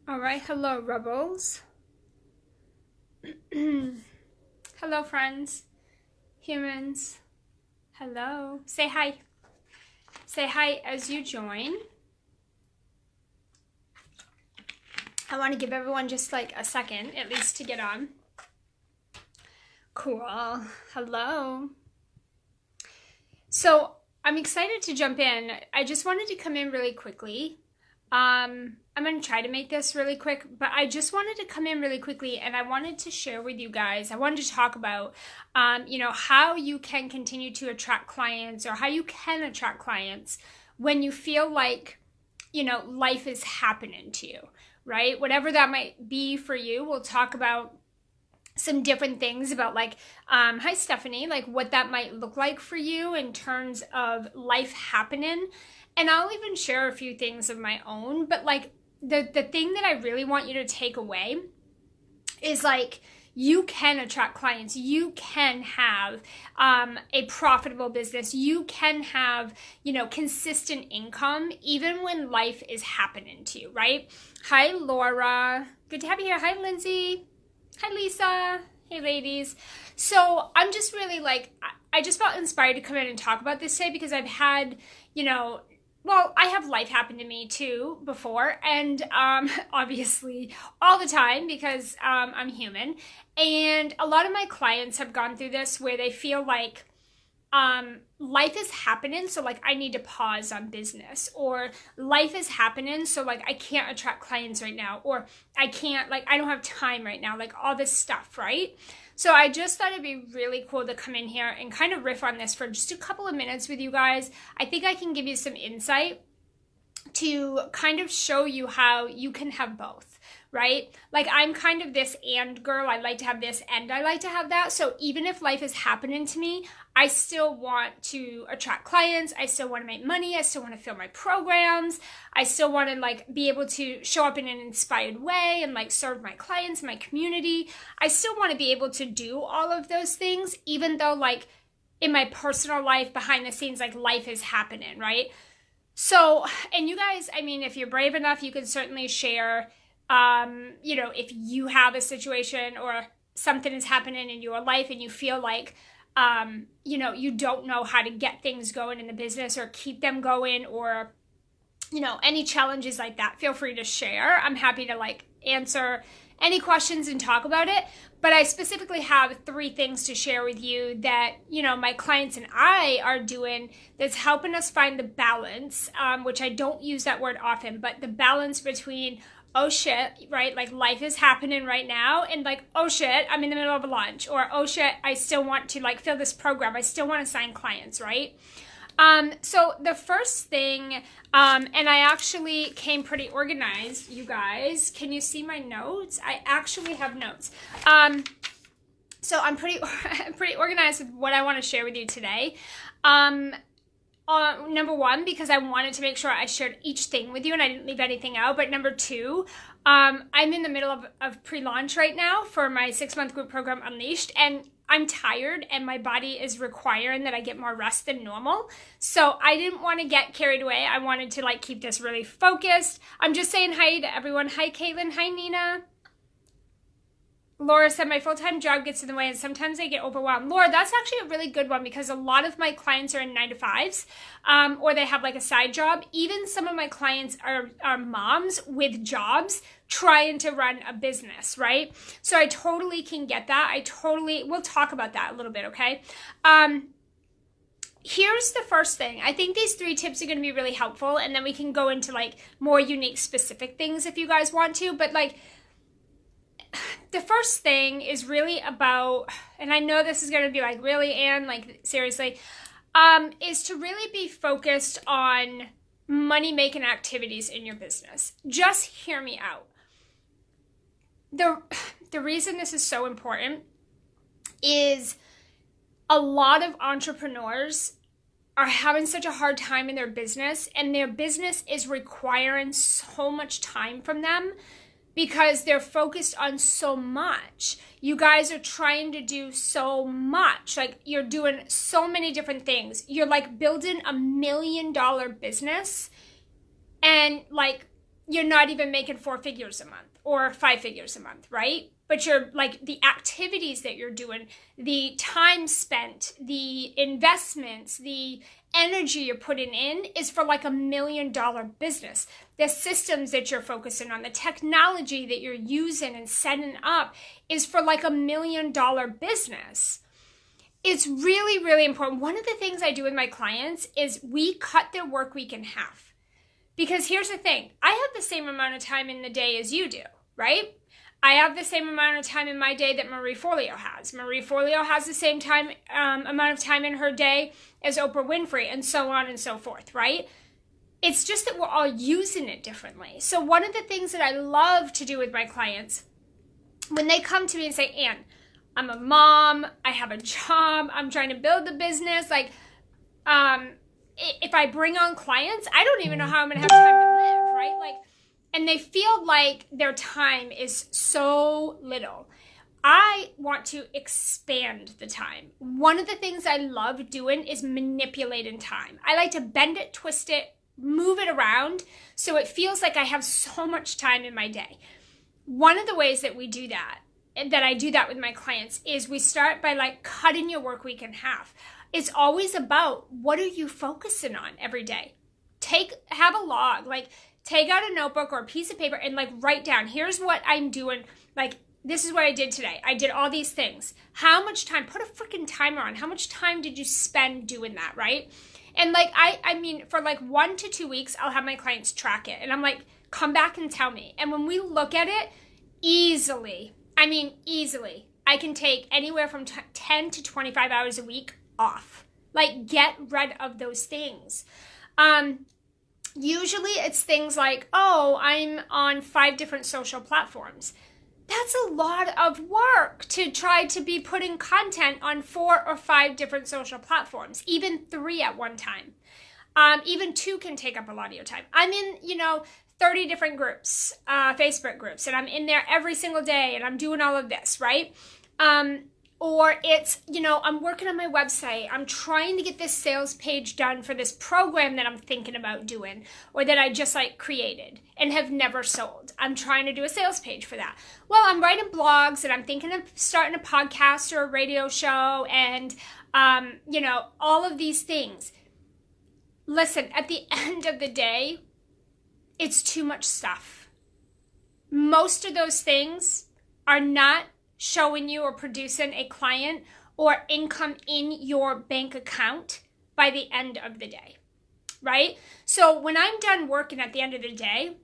All right, hello, rebels. Hello, friends, humans. Hello. Say hi. Say hi as you join. I want to give everyone just like a second, at least, to get on. Cool. Hello. So I'm excited to jump in. I just wanted to come in really quickly. I'm going to try to make this really quick, but I just wanted to come in really quickly and I wanted to share with you guys, I wanted to talk about, how you can continue to attract clients or how you can attract clients when you feel like, life is happening to you, right? Whatever that might be for you, we'll talk about some different things about hi Stephanie, like what that might look like for you in terms of life happening. And I'll even share a few things of my own, but the thing that I really want you to take away is you can attract clients. You can have a profitable business. You can have, consistent income even when life is happening to you, right? Hi, Laura. Good to have you here. Hi, Lindsay. Hi, Lisa. Hey, ladies. So I'm just really I just felt inspired to come in and talk about this today because I've had, I have life happen to me too before, and obviously all the time because I'm human. And a lot of my clients have gone through this where they feel like life is happening, so I need to pause on business, or life is happening, so I can't attract clients right now, or I can't, I don't have time right now, all this stuff, right? So I just thought it'd be really cool to come in here and kind of riff on this for just a couple of minutes with you guys. I think I can give you some insight to kind of show you how you can have both, right? I'm kind of this and girl. I like to have this and I like to have that. So even if life is happening to me, I still want to attract clients. I still want to make money. I still want to fill my programs. I still want to be able to show up in an inspired way and serve my clients, my community. I still want to be able to do all of those things, even though in my personal life, behind the scenes, life is happening, right? So, and you guys, I mean, if you're brave enough, you can certainly share, if you have a situation or something is happening in your life and you feel you don't know how to get things going in the business or keep them going, or, any challenges like that, feel free to share. I'm happy to answer any questions and talk about it. But I specifically have 3 things to share with you that, my clients and I are doing that's helping us find the balance, which I don't use that word often, but the balance between, oh shit, right? Life is happening right now, and oh shit, I'm in the middle of a launch, or oh shit, I still want to fill this program. I still want to sign clients, right? So the first thing, and I actually came pretty organized, you guys. Can you see my notes? I actually have notes. So I'm pretty organized with what I want to share with you today. Number 1, because I wanted to make sure I shared each thing with you and I didn't leave anything out. But number 2, I'm in the middle of pre-launch right now for my 6-month group program, Unleashed, and I'm tired and my body is requiring that I get more rest than normal. So I didn't want to get carried away. I wanted to keep this really focused. I'm just saying hi to everyone. Hi, Caitlin. Hi, Nina. Laura said, my full-time job gets in the way and sometimes I get overwhelmed. Laura, that's actually a really good one because a lot of my clients are in 9-to-5s, or they have a side job. Even some of my clients are moms with jobs trying to run a business, right? So I totally can get that. We'll talk about that a little bit, okay? Here's the first thing. I think these 3 tips are going to be really helpful, and then we can go into more unique specific things if you guys want to, but the first thing is really about, and I know this is going to be really, Anne, seriously, is to really be focused on money-making activities in your business. Just hear me out. The reason this is so important is a lot of entrepreneurs are having such a hard time in their business, and their business is requiring so much time from them because they're focused on so much. You guys are trying to do so much. You're doing so many different things. You're building $1 million business, and you're not even making 4 figures a month or 5 figures a month, right? But you're like the activities that you're doing, the time spent, the investments, the energy you're putting in is for like $1 million business. The systems that you're focusing on, the technology that you're using and setting up is for like $1 million business. It's really, really important. One of the things I do with my clients is we cut their work week in half. Because here's the thing, I have the same amount of time in the day as you do, right? I have the same amount of time in my day that Marie Forleo has. Marie Forleo has the same amount of time in her day as Oprah Winfrey, and so on and so forth, right? It's just that we're all using it differently. So one of the things that I love to do with my clients, when they come to me and say, Ann, I'm a mom, I have a job, I'm trying to build the business, like, if I bring on clients, I don't even know how I'm going to have time to live, right? Like, and they feel like their time is so little. I want to expand the time. One of the things I love doing is manipulating time. I like to bend it, twist it, move it around so it feels like I have so much time in my day. One of the ways that we do that I do that with my clients is we start by like cutting your work week in half. It's always about what are you focusing on every day. Have a log, like take out a notebook or a piece of paper and like write down, here's what I'm doing. Like, this is what I did today. I did all these things. How much time, put a freaking timer on. How much time did you spend doing that, right? And like, I mean, for like 1 to 2 weeks, I'll have my clients track it. And I'm like, come back and tell me. And when we look at it, easily, I can take anywhere from 10 to 25 hours a week off. Like, get rid of those things. Usually it's things like, oh, I'm on 5 different social platforms. That's a lot of work to try to be putting content on 4 or 5 different social platforms, even 3 at one time. Even 2 can take up a lot of your time. I'm in, 30 different groups, Facebook groups, and I'm in there every single day and I'm doing all of this, right? Or it's, I'm working on my website. I'm trying to get this sales page done for this program that I'm thinking about doing or that I just like created and have never sold. I'm trying to do a sales page for that. Well, I'm writing blogs and I'm thinking of starting a podcast or a radio show and, all of these things. Listen, at the end of the day, it's too much stuff. Most of those things are not showing you or producing a client or income in your bank account by the end of the day, right? So when I'm done working at the end of the day,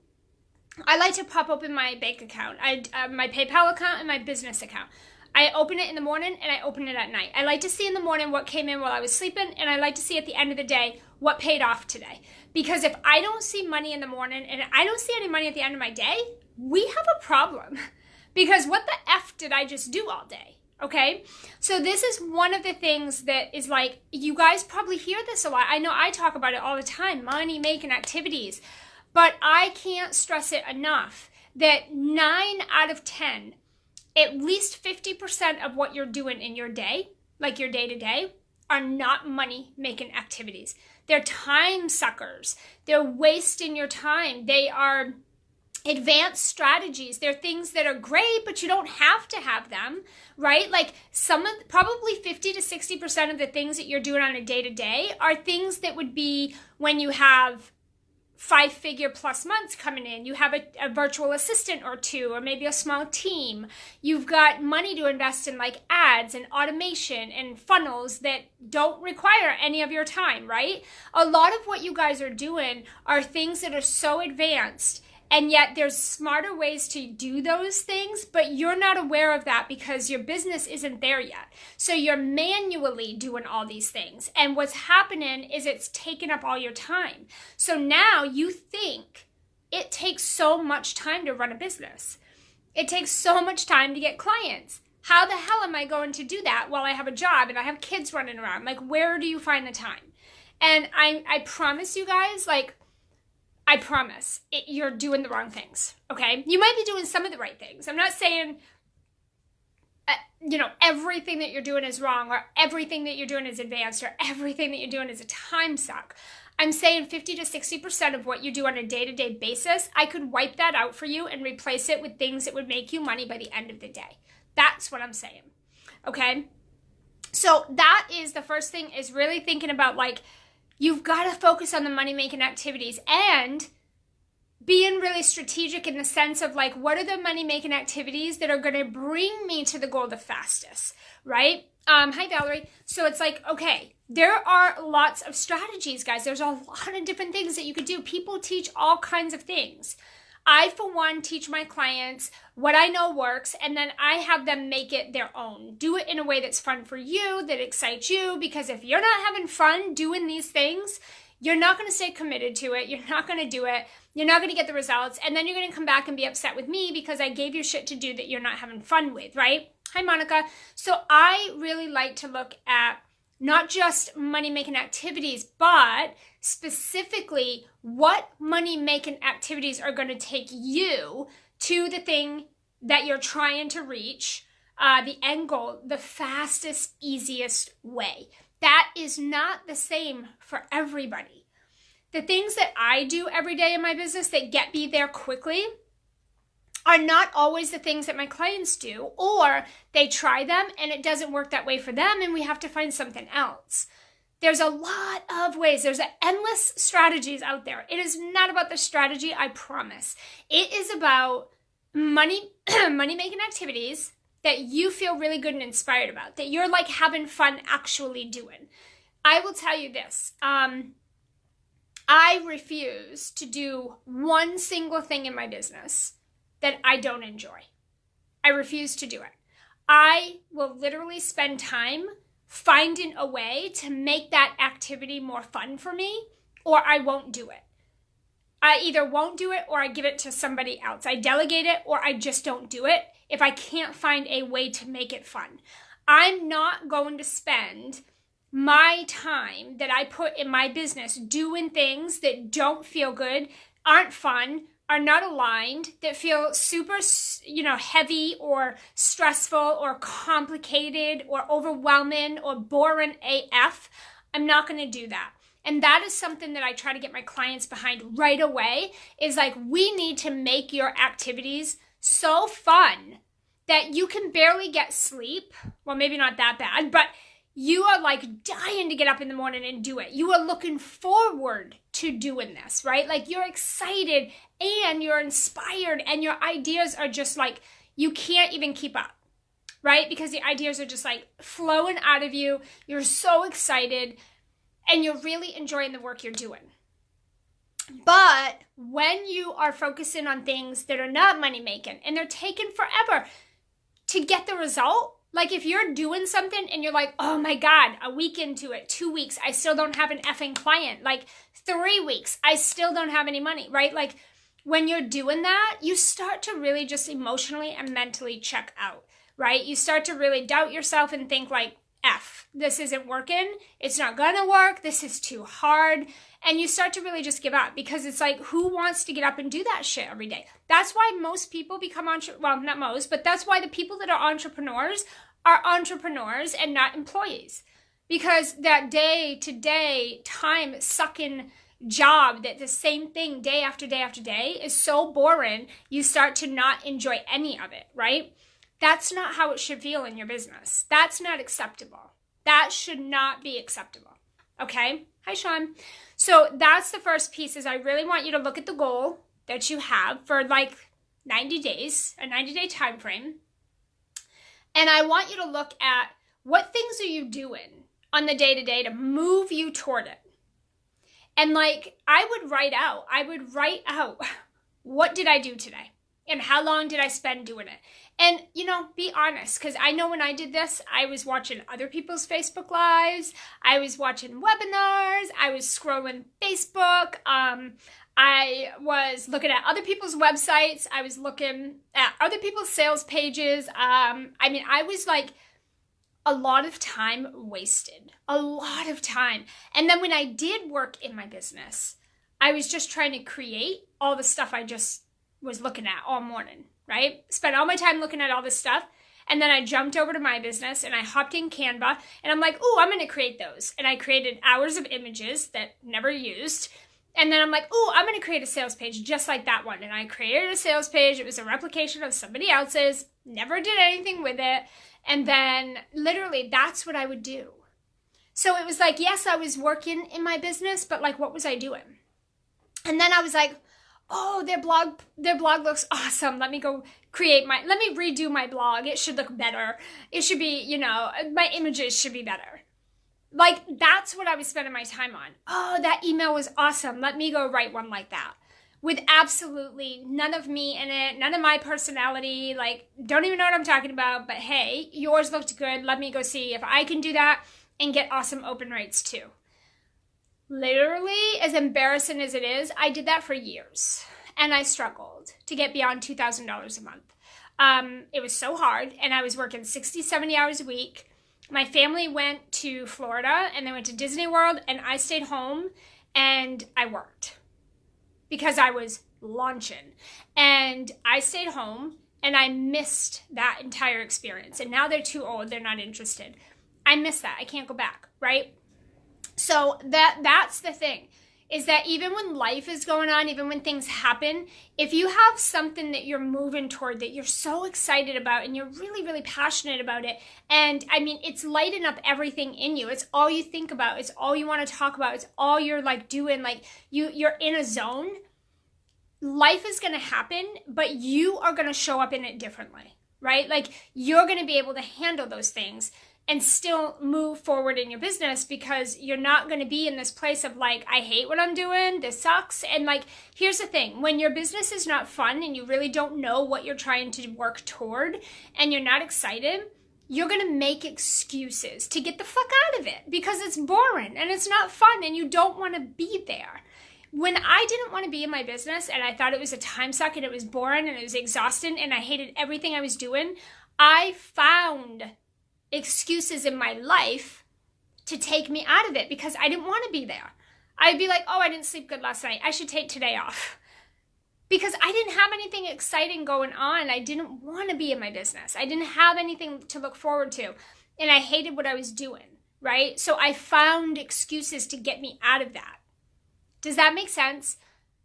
I like to pop open my bank account, my PayPal account and my business account. I open it in the morning and I open it at night. I like to see in the morning what came in while I was sleeping, and I like to see at the end of the day what paid off today. Because if I don't see money in the morning and I don't see any money at the end of my day, we have a problem. Because what the F did I just do all day? Okay? So this is one of the things that is like, you guys probably hear this a lot. I know I talk about it all the time, money making activities. But I can't stress it enough that 9 out of 10, at least 50% of what you're doing in your day, like your day to day, are not money making activities. They're time suckers. They're wasting your time. They are advanced strategies. They're things that are great, but you don't have to have them, right? Like probably 50 to 60% of the things that you're doing on a day-to-day are things that would be when you have 5-figure plus months coming in. You have a virtual assistant or 2, or maybe a small team. You've got money to invest in like ads and automation and funnels that don't require any of your time, right? A lot of what you guys are doing are things that are so advanced, and yet there's smarter ways to do those things, but you're not aware of that because your business isn't there yet. So you're manually doing all these things. And what's happening is it's taking up all your time. So now you think it takes so much time to run a business. It takes so much time to get clients. How the hell am I going to do that while I have a job and I have kids running around? Like, where do you find the time? And I promise you guys, I promise, you're doing the wrong things, okay? You might be doing some of the right things. I'm not saying, everything that you're doing is wrong or everything that you're doing is advanced or everything that you're doing is a time suck. I'm saying 50 to 60% of what you do on a day-to-day basis, I could wipe that out for you and replace it with things that would make you money by the end of the day. That's what I'm saying, okay? So that is the first thing, is really thinking about, like, you've got to focus on the money-making activities and being really strategic in the sense of, like, what are the money-making activities that are going to bring me to the goal the fastest, right? Hi, Valerie. So it's like, okay, there are lots of strategies, guys. There's a lot of different things that you could do. People teach all kinds of things. I, for one, teach my clients what I know works, and then I have them make it their own. Do it in a way that's fun for you, that excites you, because if you're not having fun doing these things, you're not going to stay committed to it. You're not going to do it. You're not going to get the results. And then you're going to come back and be upset with me because I gave you shit to do that you're not having fun with, right? Hi, Monica. So I really like to look at not just money-making activities, but specifically what money-making activities are going to take you to the thing that you're trying to reach, the end goal, the fastest, easiest way. That is not the same for everybody. The things that I do every day in my business that get me there quickly are not always the things that my clients do, or they try them and it doesn't work that way for them and we have to find something else. There's a lot of ways. There's endless strategies out there. It is not about the strategy, I promise. It is about money-making activities that you feel really good and inspired about, that you're like having fun actually doing. I will tell you this. I refuse to do one single thing in my business that I don't enjoy. I refuse to do it. I will literally spend time finding a way to make that activity more fun for me, or I won't do it. I either won't do it or I give it to somebody else. I delegate it or I just don't do it if I can't find a way to make it fun. I'm not going to spend my time that I put in my business doing things that don't feel good, aren't fun, are not aligned, that feel super, heavy or stressful or complicated or overwhelming or boring AF. I'm not going to do that. And that is something that I try to get my clients behind right away, is like, we need to make your activities so fun that you can barely get sleep. Well, maybe not that bad, but you are like dying to get up in the morning and do it. You are looking forward to doing this, right? Like, you're excited and you're inspired and your ideas are just like, you can't even keep up, right? Because the ideas are just like flowing out of you. You're so excited and you're really enjoying the work you're doing. But when you are focusing on things that are not money making and they're taking forever to get the result, like if you're doing something and you're like, oh my God, a week into it, 2 weeks, I still don't have an effing client. Like 3 weeks, I still don't have any money, right? Like when you're doing that, you start to really just emotionally and mentally check out, right? You start to really doubt yourself and think like, F, this isn't working. It's not gonna work. This is too hard. And you start to really just give up, because it's like, who wants to get up and do that shit every day? That's why most people become well, not most, but that's why the people that are entrepreneurs and not employees. Because that day-to-day, time-sucking job, that the same thing day after day after day is so boring, you start to not enjoy any of it, right? That's not how it should feel in your business. That's not acceptable. That should not be acceptable. Okay? Hi, Sean. So that's the first piece, is I really want you to look at the goal that you have for like 90 days, a 90-day time frame. And I want you to look at what things are you doing on the day-to-day to move you toward it. And like, I would write out, what did I do today? And how long did I spend doing it? And, be honest, because I know when I did this, I was watching other people's Facebook Lives. I was watching webinars. I was scrolling Facebook. I was looking at other people's websites. I was looking at other people's sales pages. I was like, a lot of time wasted. A lot of time. And then when I did work in my business, I was just trying to create all the stuff I just was looking at all morning, right? Spent all my time looking at all this stuff. And then I jumped over to my business and I hopped in Canva and I'm like, oh, I'm going to create those. And I created hours of images that never used. And then I'm like, oh, I'm going to create a sales page just like that one. And I created a sales page. It was a replication of somebody else's, never did anything with it. And then literally that's what I would do. So it was like, yes, I was working in my business, but like, what was I doing? And then I was like, oh, their blog looks awesome. Let me redo my blog. It should look better. It should be, my images should be better. Like, that's what I was spending my time on. Oh, that email was awesome. Let me go write one like that. With absolutely none of me in it, none of my personality, like, don't even know what I'm talking about, but hey, yours looked good. Let me go see if I can do that and get awesome open rates too. Literally, as embarrassing as it is, I did that for years and I struggled to get beyond $2,000 a month. It was so hard and I was working 60, 70 hours a week. My family went to Florida and they went to Disney World and I stayed home and I worked because I was launching. And I stayed home and I missed that entire experience. And now they're too old, they're not interested. I miss that. I can't go back, right? So that's the thing, is that even when life is going on, even when things happen, if you have something that you're moving toward, that you're so excited about and you're really, really passionate about it, and I mean, it's lighting up everything in you. It's all you think about. It's all you want to talk about. It's all you're like doing. Like you're in a zone. Life is going to happen, but you are going to show up in it differently, right? Like you're going to be able to handle those things and still move forward in your business because you're not going to be in this place of like, I hate what I'm doing, this sucks. And like, here's the thing, when your business is not fun and you really don't know what you're trying to work toward and you're not excited, you're going to make excuses to get the fuck out of it because it's boring and it's not fun and you don't want to be there. When I didn't want to be in my business and I thought it was a time suck and it was boring and it was exhausting and I hated everything I was doing, I found excuses in my life to take me out of it because I didn't want to be there. I'd be like, oh, I didn't sleep good last night. I should take today off. Because I didn't have anything exciting going on. I didn't want to be in my business. I didn't have anything to look forward to. And I hated what I was doing, right? So I found excuses to get me out of that. Does that make sense?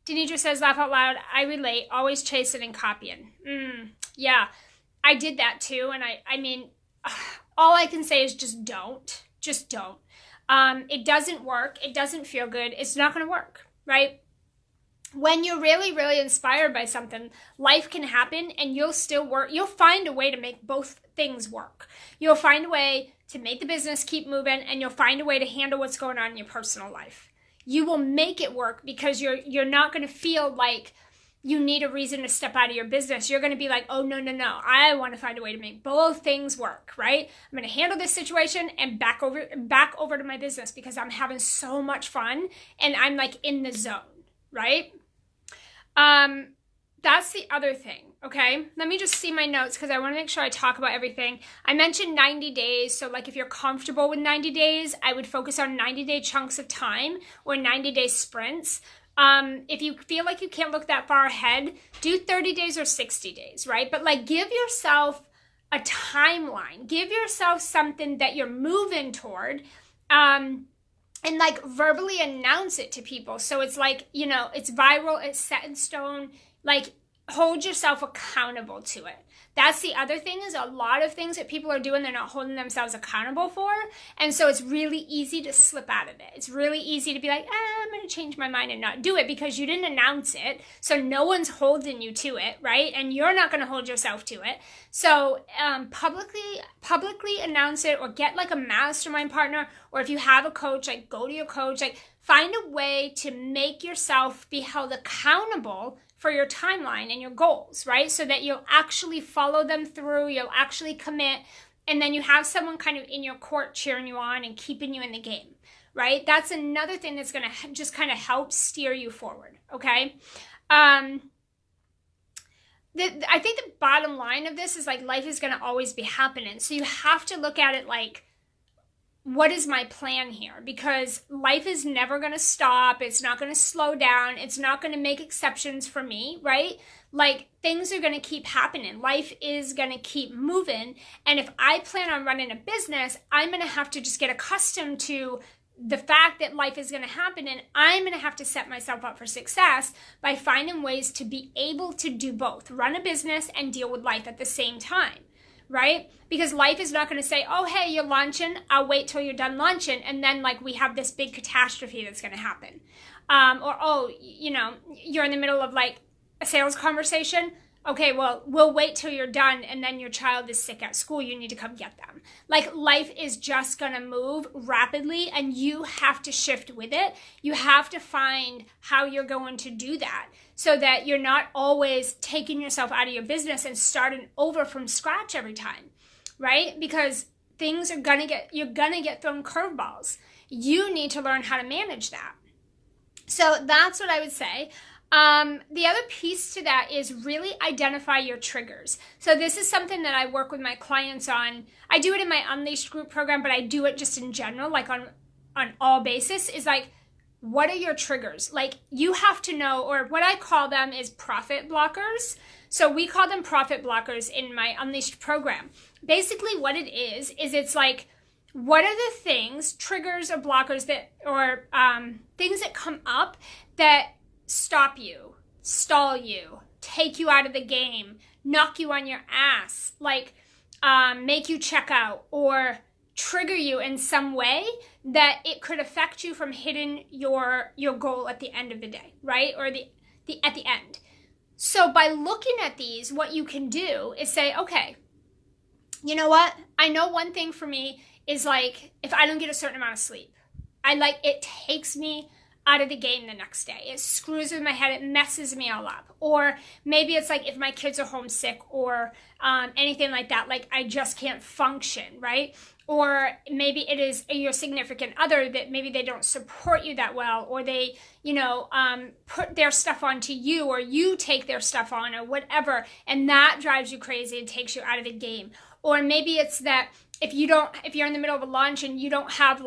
Denis says, laugh out loud. I relate. Always chasing and copying. Yeah, I did that too. And I mean, all I can say is just don't. Just don't. It doesn't work. It doesn't feel good. It's not going to work, right? When you're really, really inspired by something, life can happen and you'll still work. You'll find a way to make both things work. You'll find a way to make the business keep moving and you'll find a way to handle what's going on in your personal life. You will make it work because you're not going to feel like you need a reason to step out of your business. You're going to be like, oh, no. I want to find a way to make both things work, right? I'm going to handle this situation and back over to my business because I'm having so much fun and I'm like in the zone, right? That's the other thing, okay? Let me just see my notes because I want to make sure I talk about everything. I mentioned 90 days. So like if you're comfortable with 90 days, I would focus on 90-day chunks of time or 90-day sprints. If you feel like you can't look that far ahead, do 30 days or 60 days, right? But like give yourself a timeline. Give yourself something that you're moving toward, and like verbally announce it to people. So it's like, it's viral, it's set in stone, like hold yourself accountable to it. That's the other thing is a lot of things that people are doing, they're not holding themselves accountable for. And so it's really easy to slip out of it. It's really easy to be like, I'm going to change my mind and not do it because you didn't announce it. So no one's holding you to it, right? And you're not going to hold yourself to it. So publicly announce it or get like a mastermind partner. Or if you have a coach, like go to your coach, like find a way to make yourself be held accountable for your timeline and your goals, right? So that you'll actually follow them through, you'll actually commit, and then you have someone kind of in your court cheering you on and keeping you in the game, right? That's another thing that's going to just kind of help steer you forward, okay? I think the bottom line of this is like life is going to always be happening. So you have to look at it like what is my plan here? Because life is never going to stop. It's not going to slow down. It's not going to make exceptions for me, right? Like, things are going to keep happening. Life is going to keep moving. And if I plan on running a business, I'm going to have to just get accustomed to the fact that life is going to happen, and I'm going to have to set myself up for success by finding ways to be able to do both, run a business and deal with life at the same time. Right? Because life is not going to say, oh, hey, you're launching, I'll wait till you're done launching, and then like we have this big catastrophe that's going to happen. Or, oh, you know, you're in the middle of like a sales conversation. Okay, well, we'll wait till you're done, and then your child is sick at school. You need to come get them. Like, life is just going to move rapidly, and you have to shift with it. You have to find how you're going to do that so that you're not always taking yourself out of your business and starting over from scratch every time, right? Because things are you're going to get thrown curveballs. You need to learn how to manage that. So that's what I would say. The other piece to that is really identify your triggers. So this is something that I work with my clients on. I do it in my Unleashed group program, but I do it just in general, like on all basis, is like, what are your triggers? Like, you have to know, or what I call them is profit blockers. So we call them profit blockers in my Unleashed program. Basically what it is it's like, what are the things, triggers or blockers that, or things that come up that stop you, stall you, take you out of the game, knock you on your ass, like make you check out, or trigger you in some way that it could affect you from hitting your goal at the end of the day, right? Or the at the end. So by looking at these, what you can do is say, okay, you know what? I know one thing for me is like, if I don't get a certain amount of sleep, it takes me out of the game the next day. It screws with my head. It messes me all up. Or maybe it's like if my kids are homesick or anything like that, like I just can't function, right? Or maybe it is your significant other that maybe they don't support you that well, or they, put their stuff onto you, or you take their stuff on, or whatever, and that drives you crazy and takes you out of the game. Or maybe it's that if you're in the middle of a launch and you don't have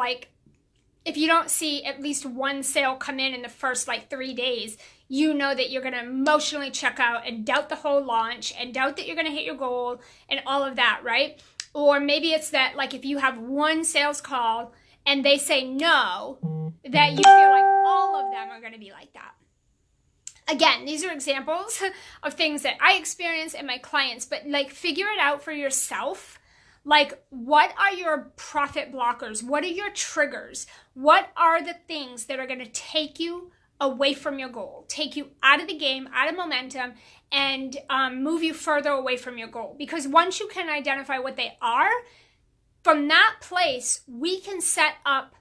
if you don't see at least one sale come in the first 3 days, you know that you're going to emotionally check out and doubt the whole launch and doubt that you're going to hit your goal and all of that, right? Or maybe it's that if you have one sales call and they say no, that you feel like all of them are going to be like that. Again, these are examples of things that I experience and my clients, but figure it out for yourself. What are your profit blockers? What are your triggers? What are the things that are going to take you away from your goal, take you out of the game, out of momentum, and move you further away from your goal? Because once you can identify what they are, from that place, we can set up,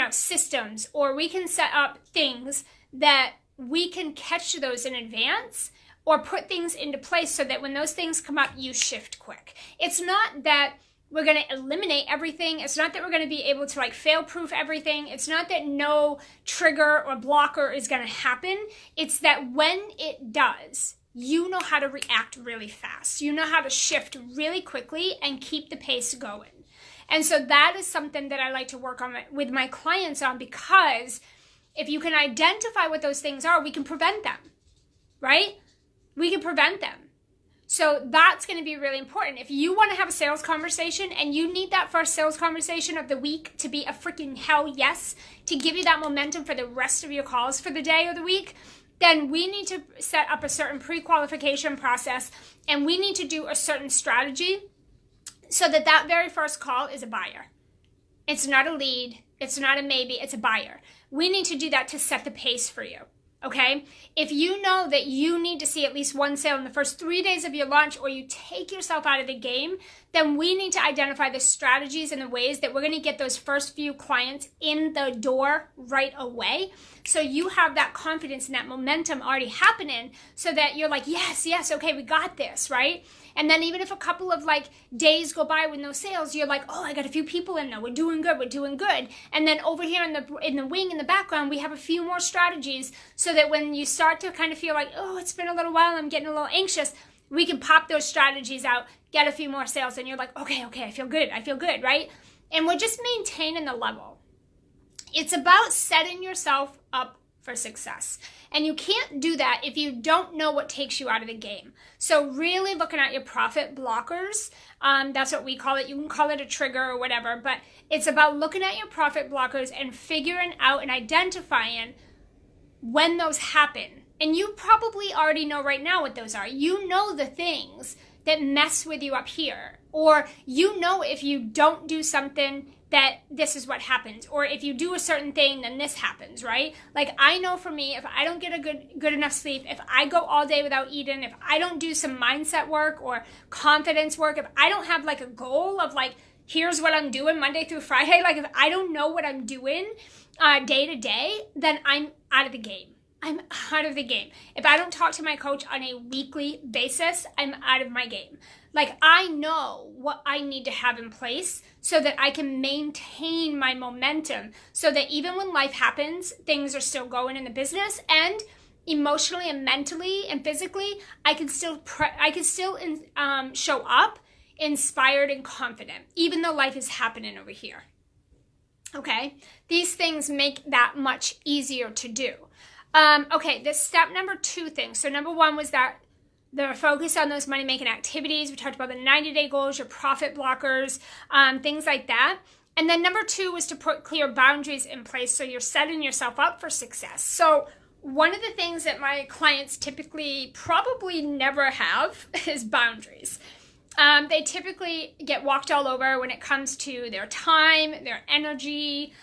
systems, or we can set up things that we can catch those in advance, or put things into place so that when those things come up, you shift quick. It's not that we're going to eliminate everything. It's not that we're going to be able to fail-proof everything. It's not that no trigger or blocker is going to happen. It's that when it does, you know how to react really fast. You know how to shift really quickly and keep the pace going. And so that is something that I like to work on with my clients on, because if you can identify what those things are, we can prevent them, right? We can prevent them. So that's going to be really important. If you want to have a sales conversation and you need that first sales conversation of the week to be a freaking hell yes, to give you that momentum for the rest of your calls for the day or the week, then we need to set up a certain pre-qualification process, and we need to do a certain strategy so that that very first call is a buyer. It's not a lead. It's not a maybe. It's a buyer. We need to do that to set the pace for you. Okay, if you know that you need to see at least one sale in the first 3 days of your launch, or you take yourself out of the game, then we need to identify the strategies and the ways that we're going to get those first few clients in the door right away. So you have that confidence and that momentum already happening, so that you're like, yes, okay, we got this, right? And then even if a couple of days go by with no sales, you're like, oh, I got a few people in there. We're doing good. And then over here in the wing, in the background, we have a few more strategies, so that when you start to kind of feel like, oh, it's been a little while, I'm getting a little anxious, we can pop those strategies out, get a few more sales, and you're like, okay, I feel good, right? and we're just maintaining the level. It's about setting yourself up for success. And you can't do that if you don't know what takes you out of the game. So really looking at your profit blockers, that's what we call it. You can call it a trigger or whatever, but it's about looking at your profit blockers and figuring out and identifying when those happen. And you probably already know right now what those are. You know the things that mess with you up here. Or you know if you don't do something that this is what happens. Or if you do a certain thing, then this happens, right? Like I know for me, if I don't get a good enough sleep, if I go all day without eating, if I don't do some mindset work or confidence work, if I don't have like a goal of like, here's what I'm doing Monday through Friday, like if I don't know what I'm doing day to day, then I'm out of the game. I'm out of the game. If I don't talk to my coach on a weekly basis, I'm out of my game. Like I know what I need to have in place so that I can maintain my momentum so that even when life happens, things are still going in the business, and emotionally and mentally and physically, I can still show up inspired and confident, even though life is happening over here. Okay? These things make that much easier to do. Okay, this step number 2 thing. So number 1 was that the focus on those money-making activities. We talked about the 90-day goals, your profit blockers, things like that. And then number 2 was to put clear boundaries in place so you're setting yourself up for success. So one of the things that my clients typically probably never have is boundaries. They typically get walked all over when it comes to their time, their energy,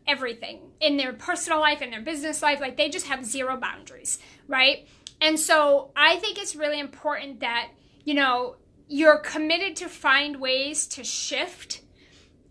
everything in their personal life and their business life. Like they just have zero boundaries, right? And so I think it's really important that, you know, you're committed to find ways to shift,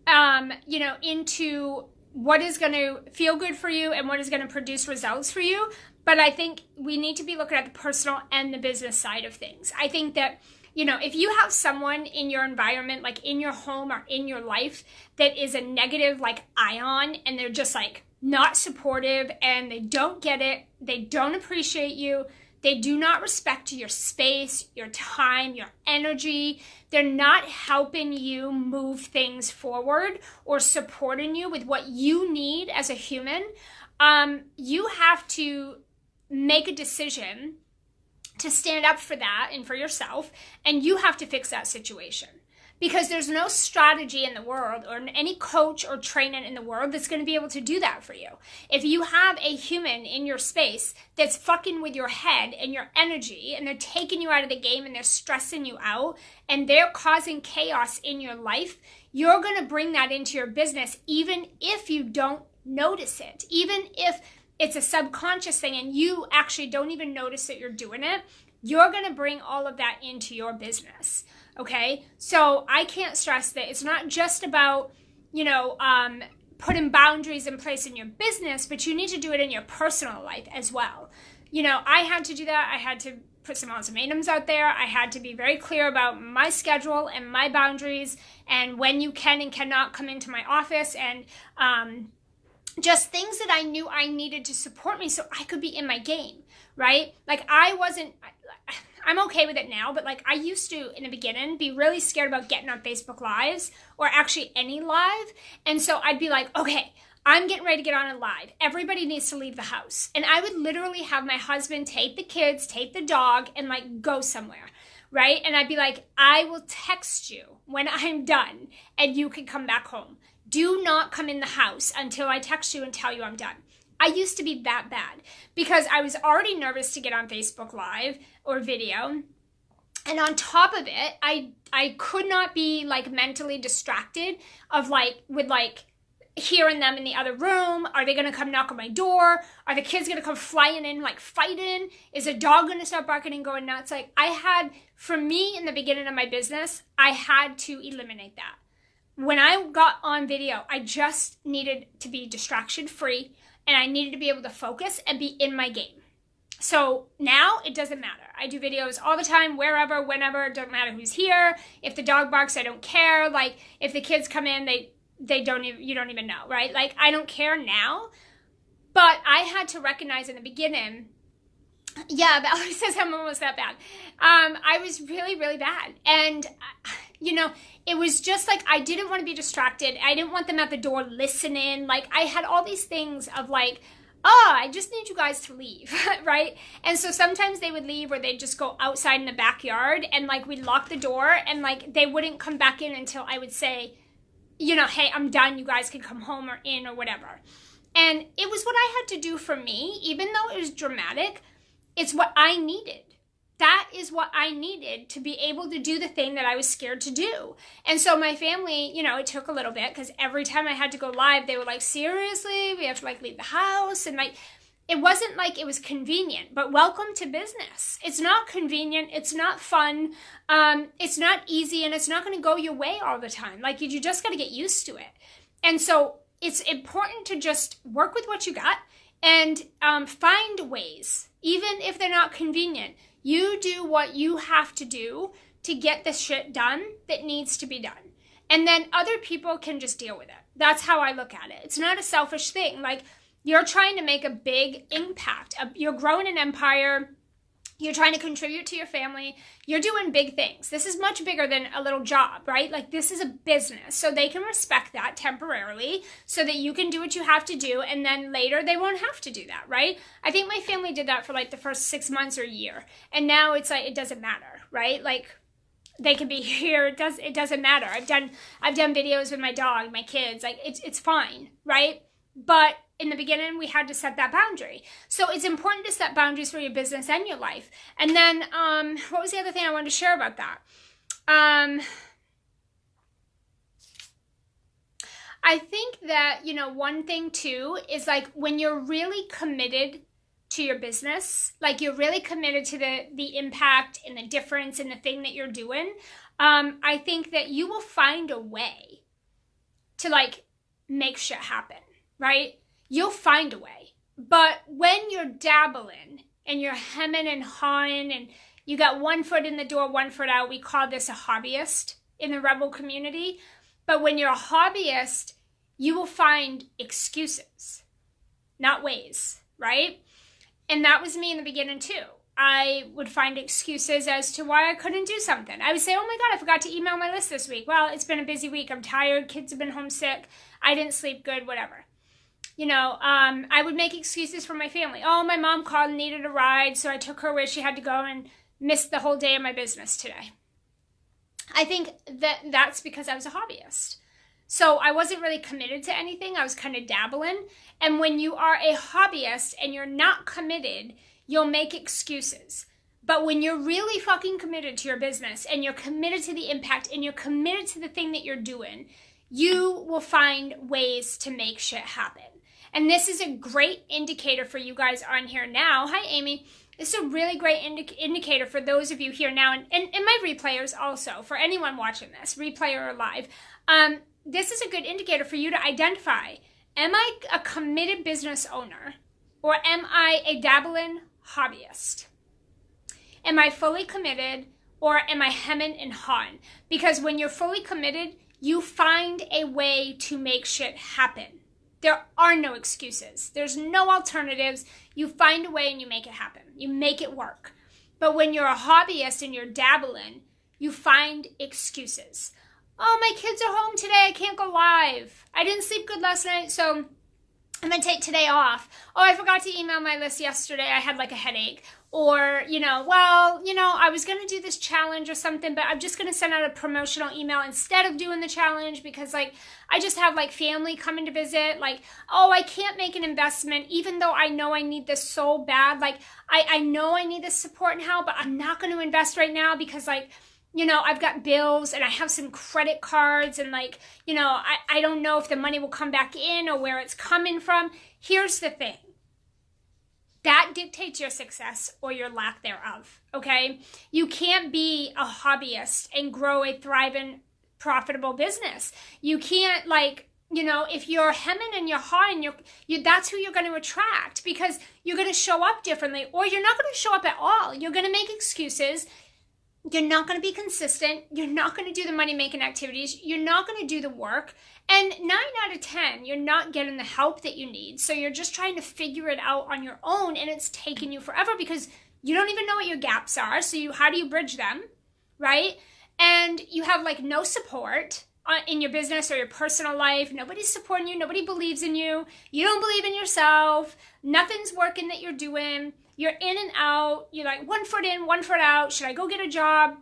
you know, into what is going to feel good for you and what is going to produce results for you. But I think we need to be looking at the personal and the business side of things. I think that, you know, if you have someone in your environment, like in your home or in your life, that is a negative like ion, and they're just like not supportive and they don't get it, they don't appreciate you, they do not respect your space, your time, your energy, they're not helping you move things forward or supporting you with what you need as a human, you have to make a decision to stand up for that and for yourself, and you have to fix that situation. Because there's no strategy in the world or any coach or trainer in the world that's going to be able to do that for you. If you have a human in your space that's fucking with your head and your energy, and they're taking you out of the game and they're stressing you out and they're causing chaos in your life, you're going to bring that into your business even if you don't notice it. Even if it's a subconscious thing and you actually don't even notice that you're doing it, you're going to bring all of that into your business. Okay, so I can't stress that it's not just about, you know, putting boundaries in place in your business, but you need to do it in your personal life as well. You know, I had to do that. I had to put some ultimatums out there. I had to be very clear about my schedule and my boundaries and when you can and cannot come into my office, and just things that I knew I needed to support me so I could be in my game, right? Like I'm okay with it now, but like I used to in the beginning be really scared about getting on Facebook Lives or actually any live. And so I'd be like, okay, I'm getting ready to get on a live. Everybody needs to leave the house. And I would literally have my husband take the kids, take the dog, and like go somewhere, right? And I'd be like, I will text you when I'm done and you can come back home. Do not come in the house until I text you and tell you I'm done. I used to be that bad because I was already nervous to get on Facebook Live or video. And on top of it, I could not be like mentally distracted of like, with like hearing them in the other room. Are they going to come knock on my door? Are the kids going to come flying in like fighting? Is a dog going to start barking and going nuts? Like for me in the beginning of my business, I had to eliminate that. When I got on video, I just needed to be distraction free. And I needed to be able to focus and be in my game. So now it doesn't matter. I do videos all the time, wherever, whenever. It doesn't matter who's here. If the dog barks, I don't care. Like if the kids come in, they don't even, you don't even know, right? Like I don't care now. But I had to recognize in the beginning, yeah, Valerie says I'm almost that bad. I was really, really bad. And you know, it was just like, I didn't want to be distracted. I didn't want them at the door listening. Like, I had all these things of like, oh, I just need you guys to leave, right? And so sometimes they would leave, or they'd just go outside in the backyard, and like we'd lock the door, and like they wouldn't come back in until I would say, you know, hey, I'm done. You guys can come home or in or whatever. And it was what I had to do for me, even though it was dramatic. It's what I needed. That is what I needed to be able to do the thing that I was scared to do. And so my family, you know, it took a little bit, because every time I had to go live, they were like, seriously, we have to like leave the house. And like, it wasn't like it was convenient, but welcome to business. It's not convenient. It's not fun. It's not easy, and it's not going to go your way all the time. Like, you just got to get used to it. And so it's important to just work with what you got and find ways, even if they're not convenient. You do what you have to do to get the shit done that needs to be done. And then other people can just deal with it. That's how I look at it. It's not a selfish thing. Like, you're trying to make a big impact. You're growing an empire. You're trying to contribute to your family. You're doing big things. This is much bigger than a little job, right? Like, this is a business. So they can respect that temporarily so that you can do what you have to do. And then later they won't have to do that, right? I think my family did that for like the first 6 months or a year. And now it's like, it doesn't matter, right? Like, they can be here. It doesn't matter. I've done videos with my dog, my kids. Like, it's fine, right? But in the beginning, we had to set that boundary. So it's important to set boundaries for your business and your life. And then, what was the other thing I wanted to share about that? I think that, you know, one thing too is like, when you're really committed to your business, like you're really committed to the impact and the difference in the thing that you're doing, I think that you will find a way to like make shit happen, right? You'll find a way. But when you're dabbling and you're hemming and hawing and you got one foot in the door, one foot out, we call this a hobbyist in the Rebel community. But when you're a hobbyist, you will find excuses, not ways, right? And that was me in the beginning too. I would find excuses as to why I couldn't do something. I would say, oh my God, I forgot to email my list this week. Well, it's been a busy week. I'm tired. Kids have been homesick. I didn't sleep good, whatever. You know, I would make excuses for my family. Oh, my mom called and needed a ride, so I took her where she had to go and missed the whole day of my business today. I think that's because I was a hobbyist. So I wasn't really committed to anything. I was kind of dabbling. And when you are a hobbyist and you're not committed, you'll make excuses. But when you're really fucking committed to your business and you're committed to the impact and you're committed to the thing that you're doing, you will find ways to make shit happen. And this is a great indicator for you guys on here now. Hi, Amy. This is a really great indicator for those of you here now, and my replayers also, for anyone watching this, replay or live. This is a good indicator for you to identify, am I a committed business owner or am I a dabbling hobbyist? Am I fully committed or am I hemming and hawing? Because when you're fully committed, you find a way to make shit happen. There are no excuses. There's no alternatives. You find a way and you make it happen. You make it work. But when you're a hobbyist and you're dabbling, you find excuses. Oh, my kids are home today. I can't go live. I didn't sleep good last night, so I'm going to take today off. Oh, I forgot to email my list yesterday. I had like a headache. Or, I was going to do this challenge or something, but I'm just going to send out a promotional email instead of doing the challenge because, I just have, family coming to visit. I can't make an investment even though I know I need this so bad. I know I need this support and help, but I'm not going to invest right now because, I've got bills and I have some credit cards and, I don't know if the money will come back in or where it's coming from. Here's the thing. That dictates your success or your lack thereof, okay? You can't be a hobbyist and grow a thriving, profitable business. You can't, if you're hemming and you're hawing, that's who you're going to attract because you're going to show up differently or you're not going to show up at all. You're going to make excuses. You're not going to be consistent. You're not going to do the money-making activities. You're not going to do the work. And 9 out of 10, you're not getting the help that you need. So you're just trying to figure it out on your own, and it's taking you forever because you don't even know what your gaps are. So how do you bridge them, right? and you have like no support in your business or your personal life. Nobody's supporting you. Nobody believes in you. You don't believe in yourself. Nothing's working that you're doing. You're in and out. You're like 1 foot in, 1 foot out. Should I go get a job?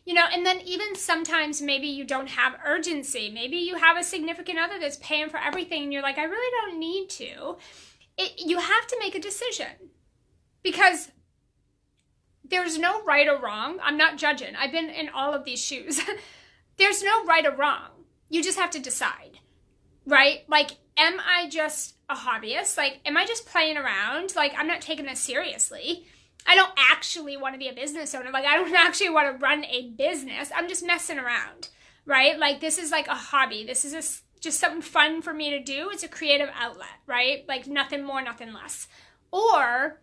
You know, and then even sometimes maybe you don't have urgency. Maybe you have a significant other that's paying for everything and you're like, I really don't need to. You have to make a decision because there's no right or wrong. I'm not judging. I've been in all of these shoes. There's no right or wrong. You just have to decide, right? Like, am I just a hobbyist? Like, am I just playing around? Like, I'm not taking this seriously. I don't actually want to be a business owner. Like, I don't actually want to run a business. I'm just messing around, right? Like, this is like a hobby. This is just something fun for me to do. It's a creative outlet, right? Like, nothing more, nothing less. Or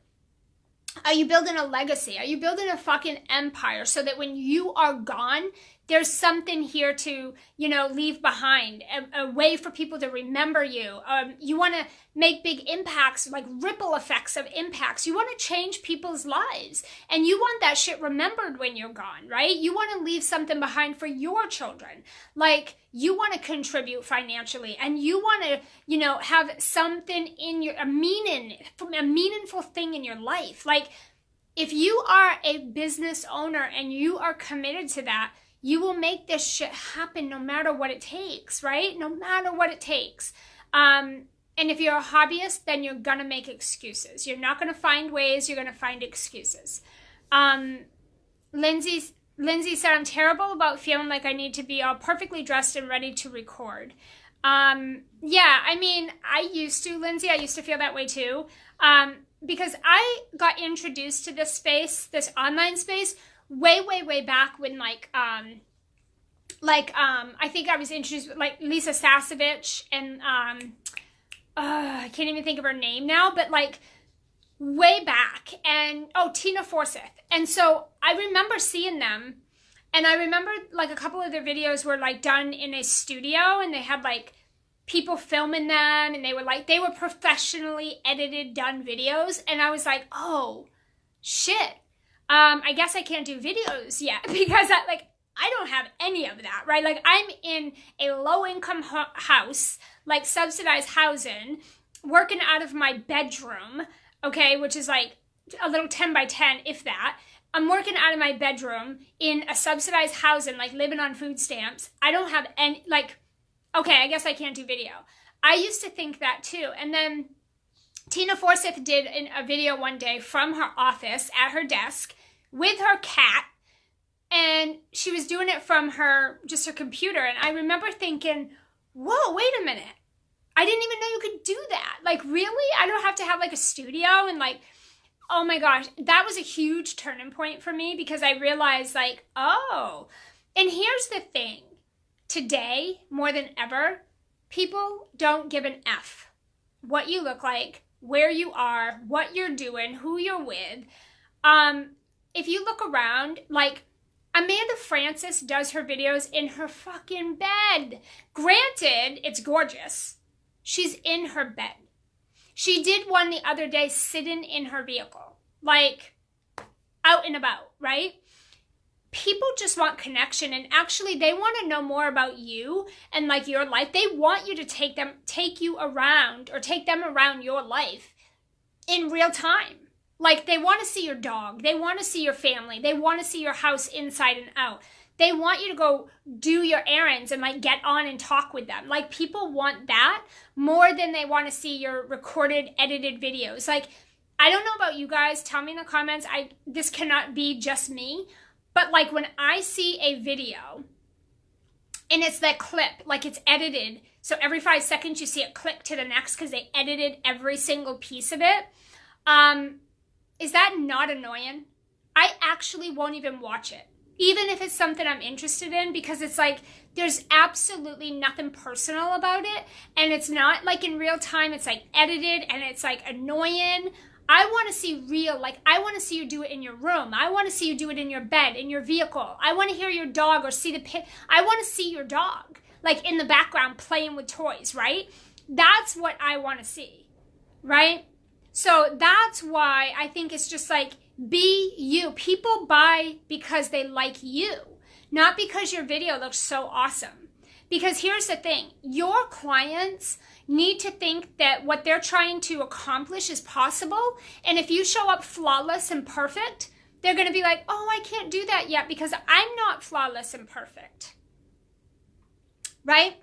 are you building a legacy? Are you building a fucking empire so that when you are gone, there's something here to, you know, leave behind, a way for people to remember you. You want to make big impacts, like ripple effects of impacts. You want to change people's lives. And you want that shit remembered when you're gone, right? You want to leave something behind for your children. Like, you want to contribute financially and you want to, you know, have something in your, a meaningful thing in your life. Like, if you are a business owner and you are committed to that, you will make this shit happen no matter what it takes, right? No matter what it takes. And if you're a hobbyist, then you're going to make excuses. You're not going to find ways. You're going to find excuses. Lindsay said, I'm terrible about feeling like I need to be all perfectly dressed and ready to record. Yeah, I mean, I used to, Lindsay, I used to feel that way too. Because I got introduced to this space, this online space, way back when I think I was introduced with like Lisa Sasevich and I can't even think of her name now, but like way back, and Tina Forsyth. And so I remember seeing them, and I remember like a couple of their videos were like done in a studio and they had like people filming them and they were professionally edited, done videos, and I was like, oh shit. I guess I can't do videos yet because I don't have any of that, right? Like, I'm in a low-income house, like subsidized housing, working out of my bedroom, okay, which is like a little 10 by 10, if that. I'm working out of my bedroom in a subsidized housing, like living on food stamps. I don't have any, like, okay, I guess I can't do video. I used to think that too. And then Tina Forsyth did a video one day from her office at her desk with her cat, and she was doing it from her computer. And I remember thinking, whoa, wait a minute. I didn't even know you could do that. Like, really? I don't have to have like a studio and like, oh my gosh, that was a huge turning point for me because I realized like, oh, and here's the thing. Today, more than ever, people don't give an F what you look like, where you are, what you're doing, who you're with. If you look around, like, Amanda Francis does her videos in her fucking bed. Granted, it's gorgeous. She's in her bed. She did one the other day sitting in her vehicle, like out and about, right? People just want connection, and actually they want to know more about you and like your life. They want you to take you around or take them around your life in real time. Like, they want to see your dog. They want to see your family. They want to see your house inside and out. They want you to go do your errands and like get on and talk with them. Like, people want that more than they want to see your recorded, edited videos. Like, I don't know about you guys. Tell me in the comments. This cannot be just me. But like, when I see a video and it's that clip, like it's edited, so every 5 seconds you see it click to the next because they edited every single piece of it. Is that not annoying? I actually won't even watch it, even if it's something I'm interested in, because it's like, there's absolutely nothing personal about it. And it's not like in real time, it's like edited and it's like annoying. I want to see real, like, I want to see you do it in your room. I want to see you do it in your bed, in your vehicle. I want to hear your dog or see I want to see your dog, like in the background playing with toys, right? That's what I want to see, right? So that's why I think it's just like, be you. People buy because they like you. not because your video looks so awesome. Because here's the thing, your clients need to think that what they're trying to accomplish is possible. And if you show up flawless and perfect, they're going to be like, oh, I can't do that yet because I'm not flawless and perfect. Right?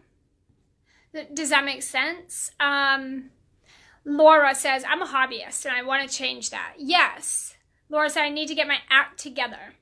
Does that make sense? Laura says, I'm a hobbyist and I want to change that. Yes. Laura said, I need to get my act together.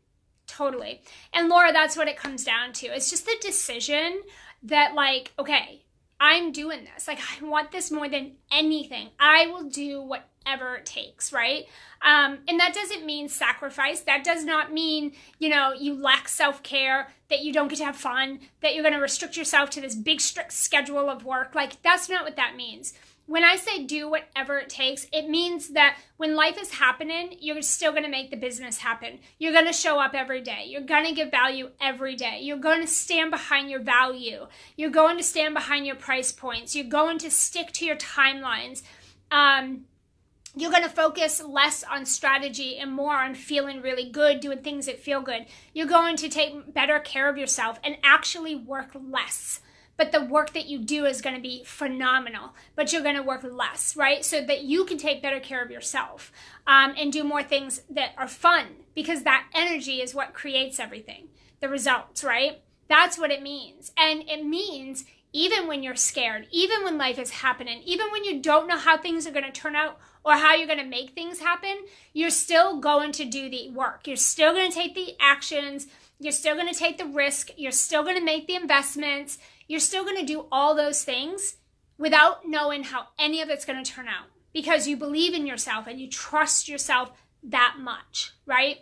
Totally. And Laura, that's what it comes down to. It's just the decision that like, okay, I'm doing this. Like, I want this more than anything. I will do whatever it takes, right? And that doesn't mean sacrifice. That does not mean, you lack self-care, that you don't get to have fun, that you're going to restrict yourself to this big, strict schedule of work. Like, that's not what that means. When I say do whatever it takes, it means that when life is happening, you're still going to make the business happen. You're going to show up every day. You're going to give value every day. You're going to stand behind your value. You're going to stand behind your price points. You're going to stick to your timelines. You're going to focus less on strategy and more on feeling really good, doing things that feel good. You're going to take better care of yourself and actually work less. But the work that you do is going to be phenomenal, but you're going to work less, right? So that you can take better care of yourself and do more things that are fun, because that energy is what creates everything, the results, right? That's what it means. And it means even when you're scared, even when life is happening, even when you don't know how things are going to turn out or how you're going to make things happen, you're still going to do the work. You're still going to take the actions. You're still going to take the risk. You're still going to make the investments. You're still going to do all those things without knowing how any of it's going to turn out, because you believe in yourself and you trust yourself that much, right?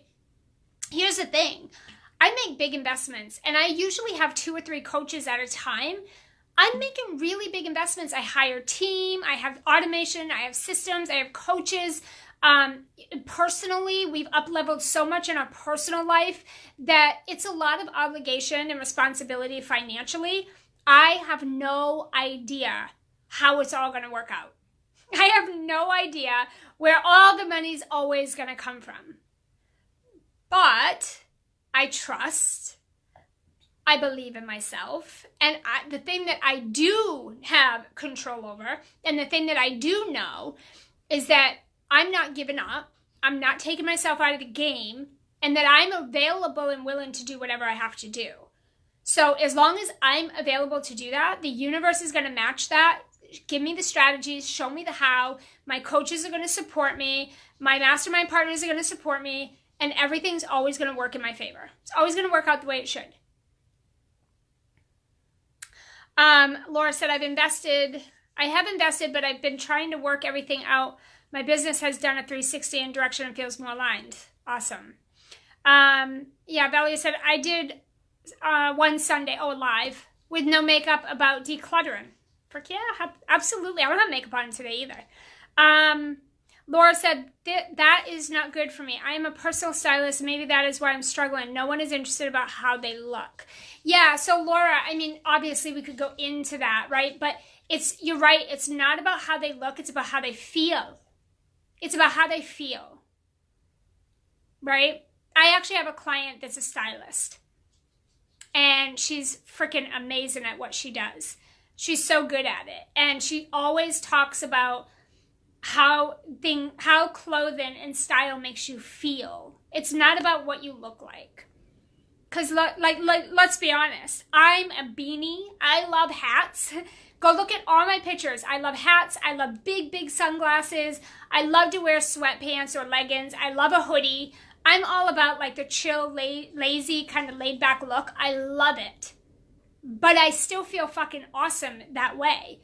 Here's the thing. I make big investments and I usually have 2 or 3 coaches at a time. I'm making really big investments. I hire a team. I have automation. I have systems. I have coaches. Personally, we've up-leveled so much in our personal life that it's a lot of obligation and responsibility financially. I have no idea how it's all going to work out. I have no idea where all the money's always going to come from. But I trust, I believe in myself, and the thing that I do have control over, and the thing that I do know is that I'm not giving up, I'm not taking myself out of the game, and that I'm available and willing to do whatever I have to do. So as long as I'm available to do that, the universe is going to match that. Give me the strategies, show me the how. My coaches are going to support me. My mastermind partners are going to support me. And everything's always going to work in my favor. It's always going to work out the way it should. Laura said, I have invested, but I've been trying to work everything out. My business has done a 360 in direction and feels more aligned. Awesome. Valeria said, I did one Sunday, live, with no makeup about decluttering. Frick yeah, absolutely. I don't have makeup on today either. Laura said, that is not good for me. I am a personal stylist. Maybe that is why I'm struggling. No one is interested about how they look. Yeah, so Laura, I mean, obviously we could go into that, right? But you're right. It's not about how they look. It's about how they feel. It's about how they feel, right? I actually have a client that's a stylist, and she's freaking amazing at what she does. She's so good at it. And she always talks about how clothing and style makes you feel. It's not about what you look like. Because, let's be honest. I'm a beanie. I love hats. Go look at all my pictures. I love hats. I love big, big sunglasses. I love to wear sweatpants or leggings. I love a hoodie. I'm all about like the chill, lazy, kind of laid back look. I love it. But I still feel fucking awesome that way,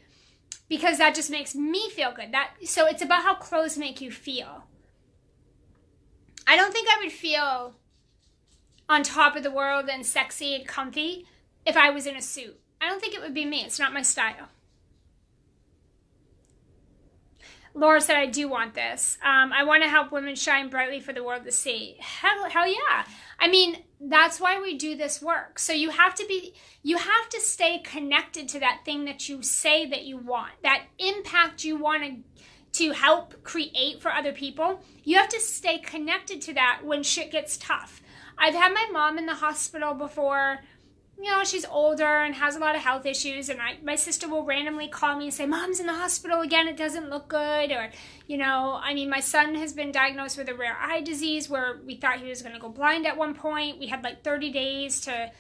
because that just makes me feel good. So it's about how clothes make you feel. I don't think I would feel on top of the world and sexy and comfy if I was in a suit. I don't think it would be me. It's not my style. Laura said, I do want this. I want to help women shine brightly for the world to see. Hell yeah. I mean, that's why we do this work. So you have to stay connected to that thing that you say that you want, that impact you want to help create for other people. You have to stay connected to that when shit gets tough. I've had my mom in the hospital before. You know, she's older and has a lot of health issues, and my sister will randomly call me and say, Mom's in the hospital again, it doesn't look good. Or, you know, I mean, my son has been diagnosed with a rare eye disease where we thought he was going to go blind at one point. We had like 30 days to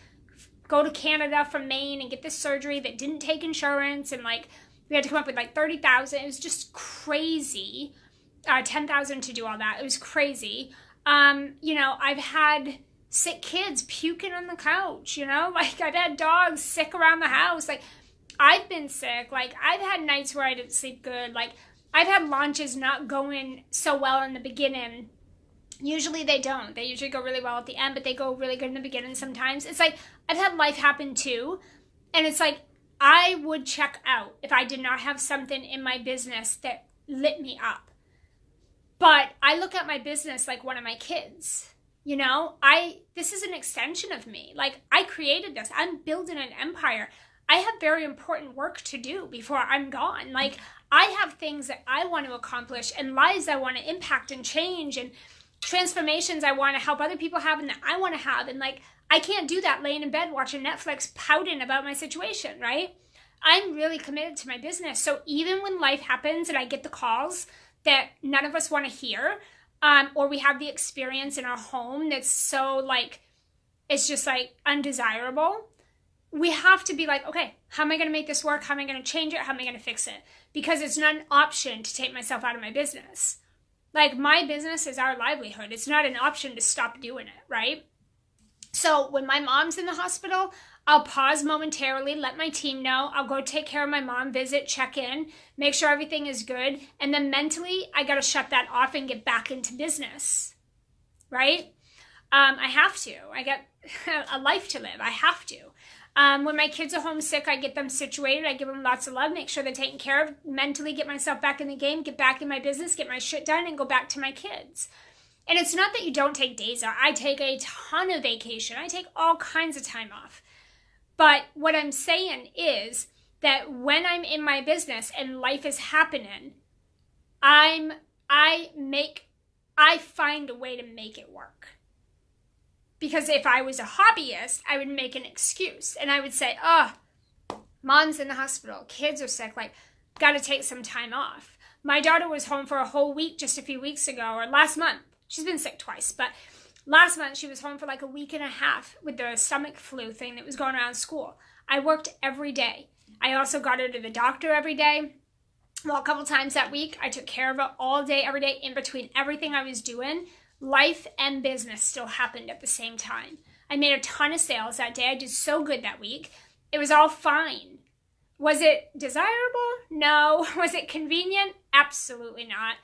go to Canada from Maine and get this surgery that didn't take insurance, and like we had to come up with like 30,000. It was just crazy. 10,000 to do all that. It was crazy. You know, I've had sick kids puking on the couch, you know, like I've had dogs sick around the house. Like I've been sick. Like I've had nights where I didn't sleep good. Like I've had launches not going so well in the beginning. Usually they don't. They usually go really well at the end, but they go really good in the beginning sometimes. It's like I've had life happen too. And it's like I would check out if I did not have something in my business that lit me up. But I look at my business like one of my kids. You know, this is an extension of me. Like, I created this. I'm building an empire. I have very important work to do before I'm gone. Like, I have things that I want to accomplish and lives I want to impact and change and transformations I want to help other people have and that I want to have. And, like, I can't do that laying in bed watching Netflix pouting about my situation, right? I'm really committed to my business. So even when life happens and I get the calls that none of us want to hear, or we have the experience in our home that's so like, it's just like undesirable, we have to be like, okay, how am I going to make this work? How am I going to change it? How am I going to fix it? Because it's not an option to take myself out of my business. Like my business is our livelihood. It's not an option to stop doing it, right? So when my mom's in the hospital, I'll pause momentarily, let my team know. I'll go take care of my mom, visit, check in, make sure everything is good. And then mentally, I got to shut that off and get back into business, right? I have to. I got a life to live. I have to. When my kids are homesick, I get them situated. I give them lots of love, make sure they're taken care of, mentally get myself back in the game, get back in my business, get my shit done, and go back to my kids. And it's not that you don't take days off. I take a ton of vacation. I take all kinds of time off. But what I'm saying is that when I'm in my business and life is happening, I find a way to make it work. Because if I was a hobbyist, I would make an excuse. And I would say, oh, mom's in the hospital, kids are sick, like, got to take some time off. My daughter was home for a whole week just a few weeks ago, or last month. She's been sick twice, but last month she was home for like a week and a half with the stomach flu thing that was going around school. I worked every day. I also got her to the doctor every day. Well, a couple times that week, I took care of her all day, every day. In between everything I was doing, life and business still happened at the same time. I made a ton of sales that day. I did so good that week. It was all fine. Was it desirable? No. Was it convenient? Absolutely not.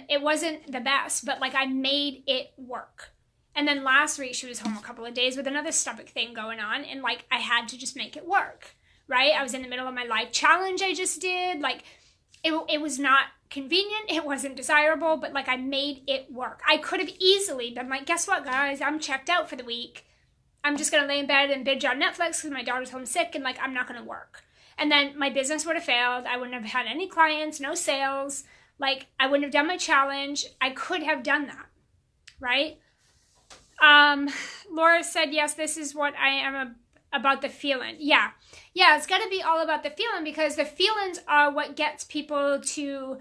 It wasn't the best, but like I made it work. And then last week she was home a couple of days with another stomach thing going on, and like I had to just make it work, right? I was in the middle of my life challenge I just did. Like it was not convenient, it wasn't desirable, but like I made it work. I could have easily been like, guess what, guys? I'm checked out for the week. I'm just gonna lay in bed and binge on Netflix because my daughter's homesick, and like I'm not gonna work. And then my business would have failed. I wouldn't have had any clients, no sales. Like, I wouldn't have done my challenge. I could have done that, right? Laura said, yes, this is what I am about the feeling. Yeah, it's got to be all about the feeling, because the feelings are what gets people to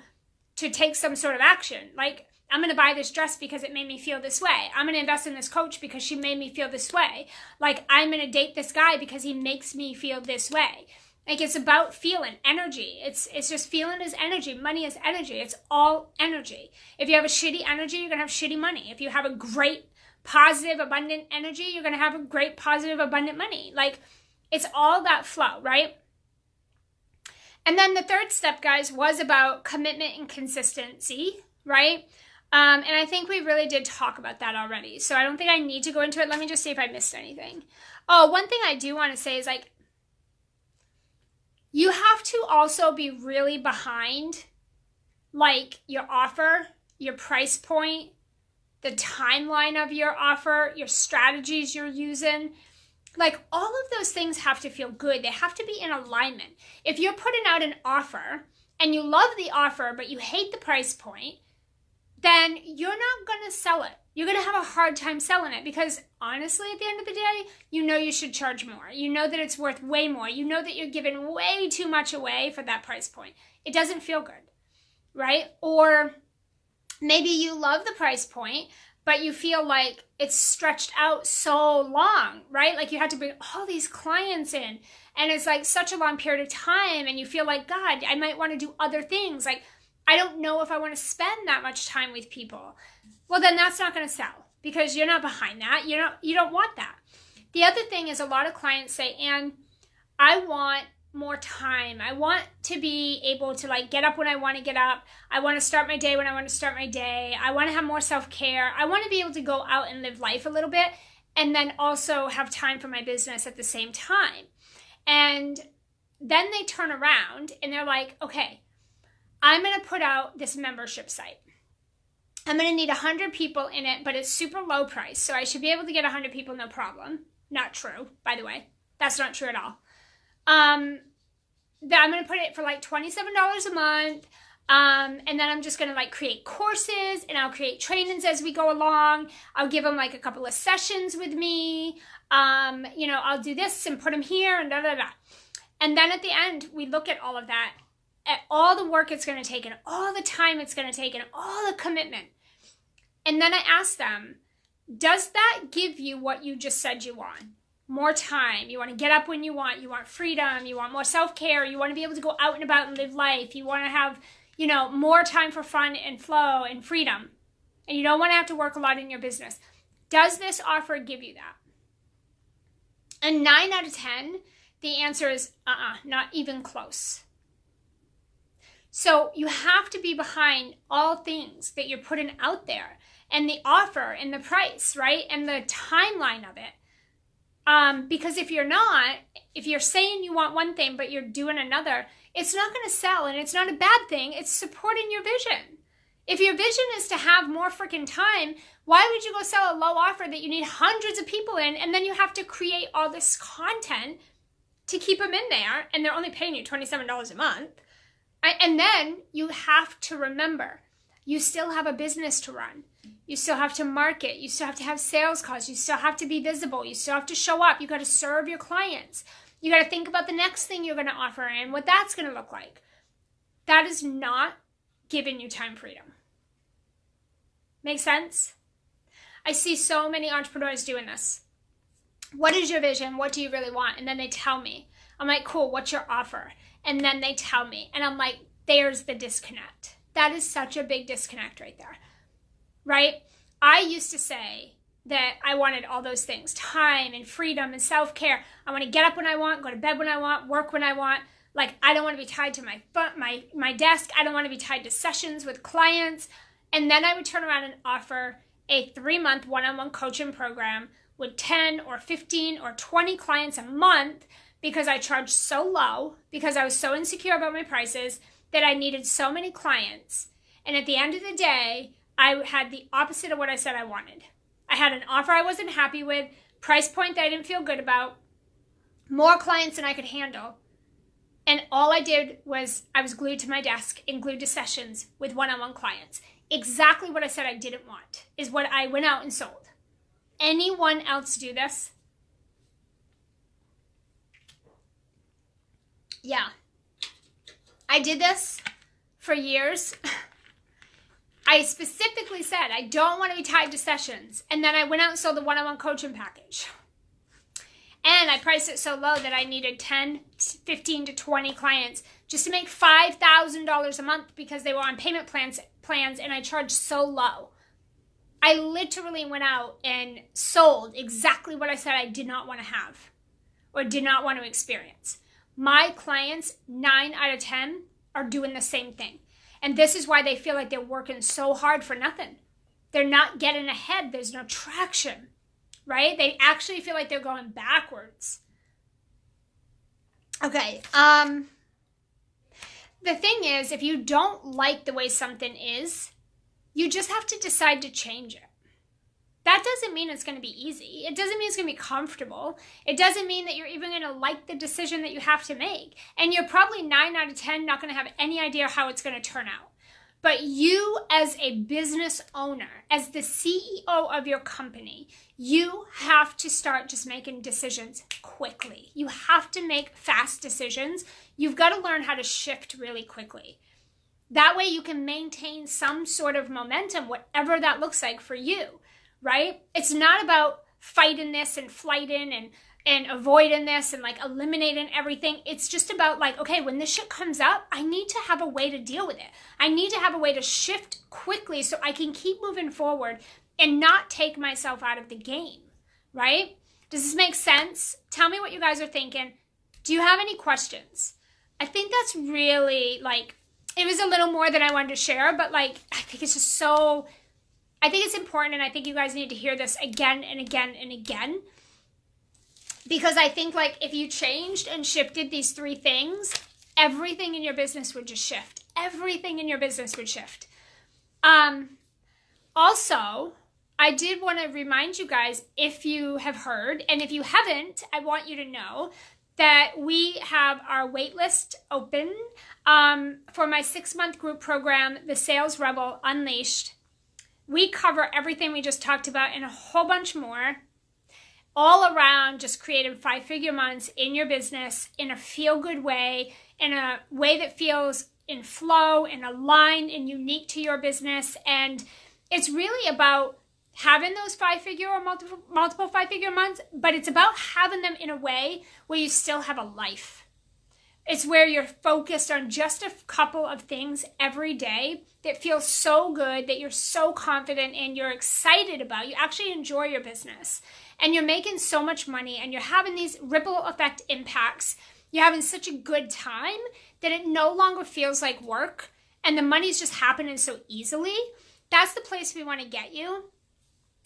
take some sort of action. Like, I'm going to buy this dress because it made me feel this way. I'm going to invest in this coach because she made me feel this way. Like, I'm going to date this guy because he makes me feel this way. Like, it's about feeling, energy. It's just feeling is energy. Money is energy. It's all energy. If you have a shitty energy, you're going to have shitty money. If you have a great, positive, abundant energy, you're going to have a great, positive, abundant money. Like, it's all that flow, right? And then the third step, guys, was about commitment and consistency, right? And I think we really did talk about that already. So I don't think I need to go into it. Let me just see if I missed anything. Oh, one thing I do want to say is, like, you have to also be really behind, like, your offer, your price point, the timeline of your offer, your strategies you're using. Like, all of those things have to feel good. They have to be in alignment. If you're putting out an offer and you love the offer, but you hate the price point, then you're not going to sell it. You're going to have a hard time selling it because honestly, at the end of the day, you know you should charge more. You know that it's worth way more. You know that you're giving way too much away for that price point. It doesn't feel good, right? Or maybe you love the price point, but you feel like it's stretched out so long, right? Like you have to bring all these clients in and it's like such a long period of time and you feel like, God, I might want to do other things. Like, I don't know if I want to spend that much time with people. Well, then that's not going to sell because you're not behind that. You don't want that. The other thing is a lot of clients say, Anne, I want more time. I want to be able to like get up when I want to get up. I want to start my day when I want to start my day. I want to have more self-care. I want to be able to go out and live life a little bit and then also have time for my business at the same time. And then they turn around and they're like, okay, I'm going to put out this membership site. I'm going to need 100 people in it, but it's super low price. So I should be able to get 100 people, no problem. Not true, by the way. That's not true at all. Then I'm going to put it for like $27 a month. And then I'm just going to like create courses and I'll create trainings as we go along. I'll give them like a couple of sessions with me. I'll do this and put them here and da, da, da. And then at the end, we look at all of that, at all the work it's going to take and all the time it's going to take and all the commitment. And then I ask them, does that give you what you just said you want? More time. You want to get up when you want freedom, you want more self-care, you want to be able to go out and about and live life, you want to have, more time for fun and flow and freedom, and you don't want to have to work a lot in your business. Does this offer give you that? And 9 out of 10, the answer is not even close. So you have to be behind all things that you're putting out there and the offer and the price, right? And the timeline of it. Because if you're saying you want one thing, but you're doing another, it's not going to sell and it's not a bad thing. It's supporting your vision. If your vision is to have more freaking time, why would you go sell a low offer that you need hundreds of people in and then you have to create all this content to keep them in there and they're only paying you $27 a month? And then you have to remember, you still have a business to run. You still have to market. You still have to have sales calls. You still have to be visible. You still have to show up. You got to serve your clients. You got to think about the next thing you're going to offer and what that's going to look like. That is not giving you time freedom. Make sense? I see so many entrepreneurs doing this. What is your vision? What do you really want? And then they tell me. I'm like, cool, what's your offer? And then they tell me. And I'm like, there's the disconnect. That is such a big disconnect right there. Right? I used to say that I wanted all those things. Time and freedom and self-care. I want to get up when I want, go to bed when I want, work when I want. Like, I don't want to be tied to my desk. I don't want to be tied to sessions with clients. And then I would turn around and offer a 3-month one-on-one coaching program with 10 or 15 or 20 clients a month because I charged so low, because I was so insecure about my prices that I needed so many clients. And at the end of the day, I had the opposite of what I said I wanted. I had an offer I wasn't happy with, price point that I didn't feel good about, more clients than I could handle. And all I did was I was glued to my desk and glued to sessions with one-on-one clients. Exactly what I said I didn't want is what I went out and sold. Anyone else do this? Yeah. I did this for years. I specifically said I don't want to be tied to sessions. And then I went out and sold the one-on-one coaching package. And I priced it so low that I needed 10, 15 to 20 clients just to make $5,000 a month because they were on payment plans and I charged so low. I literally went out and sold exactly what I said I did not want to have or did not want to experience. My clients, 9 out of 10, are doing the same thing. And this is why they feel like they're working so hard for nothing. They're not getting ahead. There's no traction, right? They actually feel like they're going backwards. Okay. The thing is, if you don't like the way something is, you just have to decide to change it. That doesn't mean it's going to be easy. It doesn't mean it's going to be comfortable. It doesn't mean that you're even going to like the decision that you have to make. And you're probably 9 out of 10 not going to have any idea how it's going to turn out. But you as a business owner, as the CEO of your company, you have to start just making decisions quickly. You have to make fast decisions. You've got to learn how to shift really quickly. That way you can maintain some sort of momentum, whatever that looks like for you, right? It's not about fighting this and flighting and avoiding this and like eliminating everything. It's just about like, okay, when this shit comes up, I need to have a way to deal with it. I need to have a way to shift quickly so I can keep moving forward and not take myself out of the game, right? Does this make sense? Tell me what you guys are thinking. Do you have any questions? I think that's really like, it was a little more than I wanted to share, but like, I think it's just so, I think it's important, and I think you guys need to hear this again and again and again. Because I think like if you changed and shifted these 3 things, everything in your business would just shift. Everything in your business would shift. Also, I did want to remind you guys, if you have heard, and if you haven't, I want you to know that we have our waitlist open for my 6-month group program, The Sales Rebel Unleashed. We cover everything we just talked about and a whole bunch more, all around just creating 5-figure months in your business in a feel-good way, in a way that feels in flow and aligned and unique to your business. And it's really about having those 5-figure or multiple 5-figure months, but it's about having them in a way where you still have a life. It's where you're focused on just a couple of things every day that feels so good, that you're so confident and you're excited about. You actually enjoy your business and you're making so much money and you're having these ripple effect impacts. You're having such a good time that it no longer feels like work and the money's just happening so easily. That's the place we want to get you.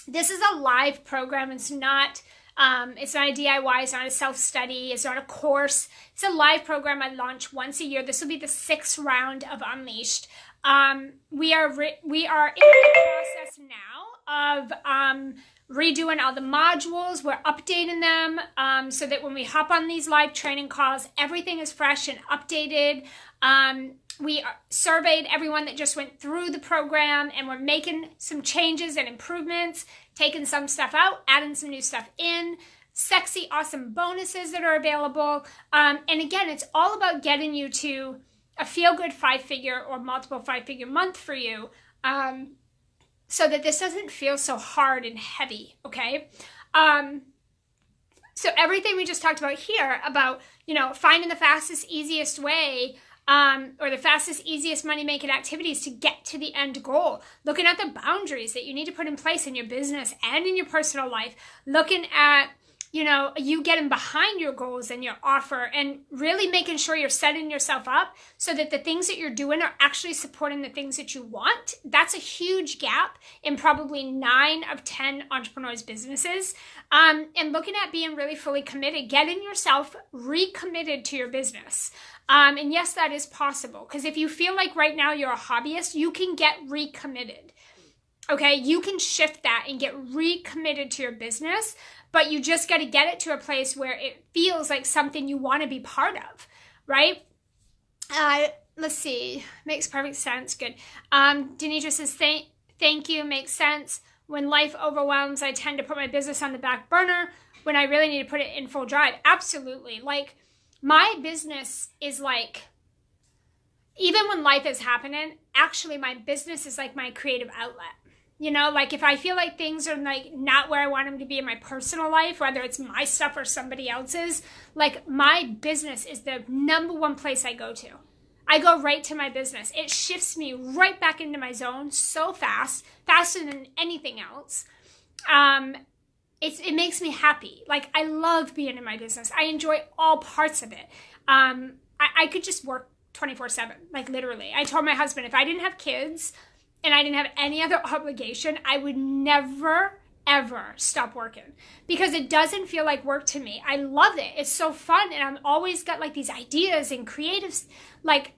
This is a live program. It's not a DIY. It's not a self-study. It's not a course. It's a live program I launch once a year. This will be the 6th round of Unleashed. We are in the process now of redoing all the modules. We're updating them so that when we hop on these live training calls, everything is fresh and updated. We surveyed everyone that just went through the program, and we're making some changes and improvements, taking some stuff out, adding some new stuff in, sexy, awesome bonuses that are available. And again, it's all about getting you to a feel-good 5-figure or multiple 5-figure month for you, so that this doesn't feel so hard and heavy, okay? So everything we just talked about here about, finding the fastest, easiest way, or the fastest, easiest money-making activities to get to the end goal. Looking at the boundaries that you need to put in place in your business and in your personal life. Looking at, you getting behind your goals and your offer and really making sure you're setting yourself up so that the things that you're doing are actually supporting the things that you want. That's a huge gap in probably 9 of 10 entrepreneurs' businesses. And looking at being really fully committed, getting yourself recommitted to your business. And yes, that is possible, because if you feel like right now you're a hobbyist, you can get recommitted. Okay, you can shift that and get recommitted to your business, but you just got to get it to a place where it feels like something you want to be part of, right? Let's see, makes perfect sense. Good. Denis Justice says, thank you, makes sense. When life overwhelms, I tend to put my business on the back burner when I really need to put it in full drive. Absolutely. Like, my business is like, even when life is happening, actually my business is like my creative outlet. Like if I feel like things are like not where I want them to be in my personal life, whether it's my stuff or somebody else's, like my business is the number one place I go to. I go right to my business. It shifts me right back into my zone so fast, faster than anything else. It makes me happy. Like, I love being in my business. I enjoy all parts of it. I could just work 24/7, like literally. I told my husband if I didn't have kids and I didn't have any other obligation, I would never, ever stop working, because it doesn't feel like work to me. I love it. It's so fun. And I'm always got like these ideas and creative like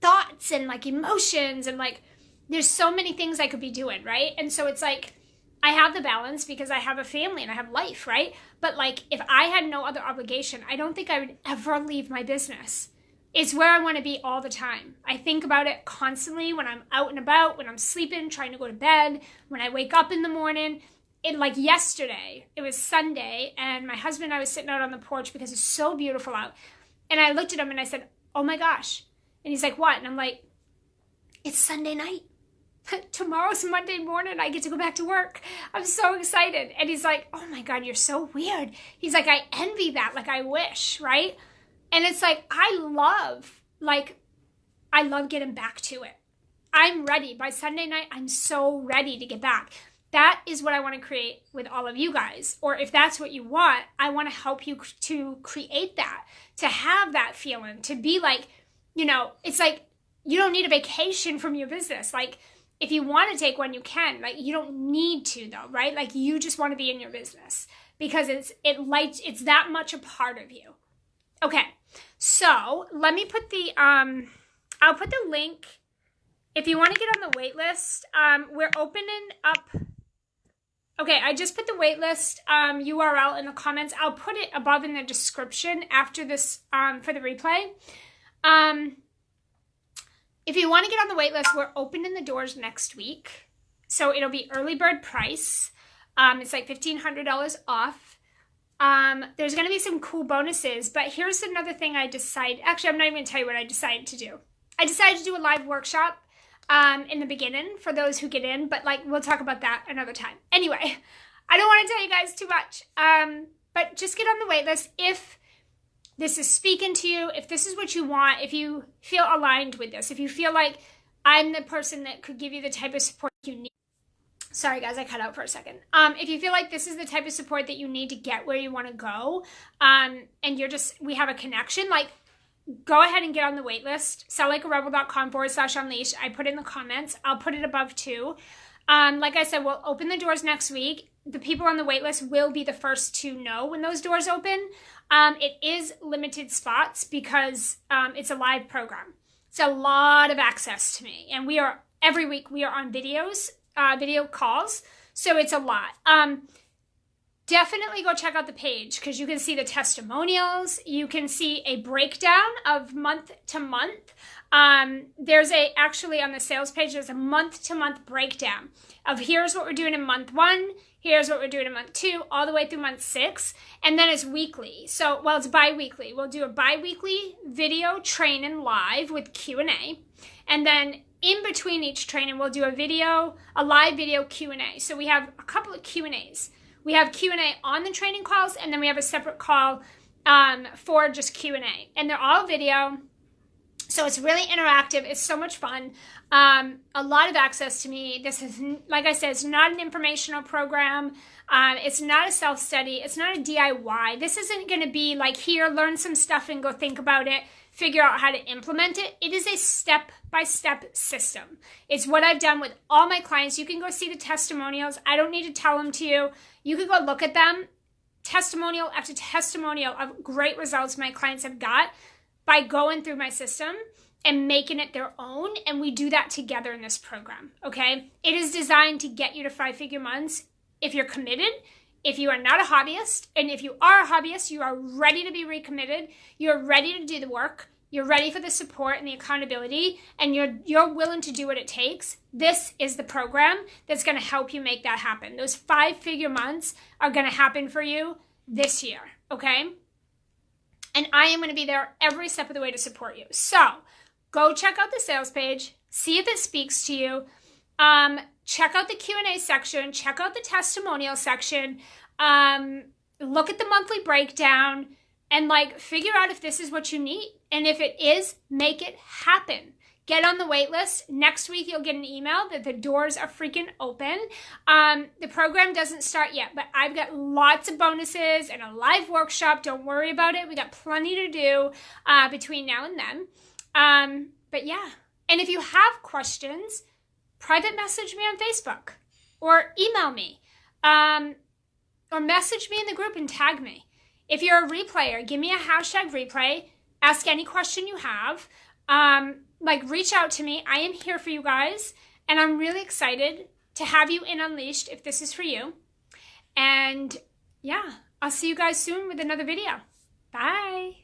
thoughts and like emotions, and like there's so many things I could be doing, right? And so it's like, I have the balance because I have a family and I have life, right? But like if I had no other obligation, I don't think I would ever leave my business. It's where I want to be all the time. I think about it constantly when I'm out and about, when I'm sleeping, trying to go to bed, when I wake up in the morning. Like yesterday, it was Sunday, and my husband and I was sitting out on the porch because it's so beautiful out. And I looked at him and I said, oh my gosh. And he's like, what? And I'm like, it's Sunday night. Tomorrow's Monday morning. I get to go back to work. I'm so excited. And he's like, oh my God, you're so weird. He's like, I envy that. Like, I wish, right? And it's like, I love getting back to it. I'm ready. By Sunday night, I'm so ready to get back. That is what I want to create with all of you guys. Or if that's what you want, I want to help you to create that, to have that feeling, to be like, you know, it's like you don't need a vacation from your business. Like, if you want to take one, you can. Like, you don't need to though, right? Like, you just want to be in your business because it's that much a part of you. Okay, so let me put the I'll put the link if you want to get on the wait list. We're opening up. Okay, I just put the waitlist URL in the comments. I'll put it above in the description after this for the replay. If you want to get on the waitlist, we're opening the doors next week. So it'll be early bird price. It's like $1,500 off. There's going to be some cool bonuses, but here's another thing I decided. Actually, I'm not even going to tell you what I decided to do. I decided to do a live workshop in the beginning for those who get in, but like we'll talk about that another time. Anyway, I don't want to tell you guys too much, but just get on the wait list if this is speaking to you, if this is what you want, if you feel aligned with this, if you feel like I'm the person that could give you the type of support you need. Sorry guys, I cut out for a second. If you feel like this is the type of support that you need to get where you want to go, and we have a connection, like, go ahead and get on the wait list. selllikearebel.com/unleash. I put in the comments. I'll put it above too. Like I said, we'll open the doors next week. The people on the wait list will be the first to know when those doors open. It is limited spots because it's a live program. It's a lot of access to me. And every week we are on video calls. So it's a lot. Definitely go check out the page because you can see the testimonials. You can see a breakdown of month to month. Actually on the sales page, there's a month to month breakdown of here's what we're doing in month 1, here's what we're doing in month 2, all the way through month 6. And then it's weekly. So, well, it's bi-weekly. We'll do a bi-weekly video training live with Q&A. And then in between each training, we'll do a live video Q&A. So we have a couple of Q&As. We have Q&A on the training calls, and then we have a separate call for just Q&A. And they're all video, so it's really interactive. It's so much fun. A lot of access to me. This is, like I said, it's not an informational program. It's not a self-study. It's not a DIY. This isn't going to be like, here, learn some stuff and go think about it, figure out how to implement it. It is a step-by-step system. It's what I've done with all my clients. You can go see the testimonials. I don't need to tell them to you. You can go look at them. Testimonial after testimonial of great results my clients have got by going through my system and making it their own. And we do that together in this program, okay? It is designed to get you to 5-figure months if you're committed, if you are not a hobbyist, and if you are a hobbyist, you are ready to be recommitted, you're ready to do the work, you're ready for the support and the accountability, and you're willing to do what it takes. This is the program that's going to help you make that happen. Those 5-figure months are going to happen for you this year, okay? And I am going to be there every step of the way to support you. So go check out the sales page, see if it speaks to you. Check out the Q&A section, check out the testimonial section, look at the monthly breakdown, and like figure out if this is what you need. And if it is, make it happen. Get on the wait list. Next week, you'll get an email that the doors are freaking open. The program doesn't start yet, but I've got lots of bonuses and a live workshop. Don't worry about it. We got plenty to do between now and then. But yeah, and if you have questions, private message me on Facebook or email me or message me in the group and tag me. If you're a replayer, give me a hashtag replay. Ask any question you have. Reach out to me. I am here for you guys. And I'm really excited to have you in Unleashed if this is for you. And yeah, I'll see you guys soon with another video. Bye.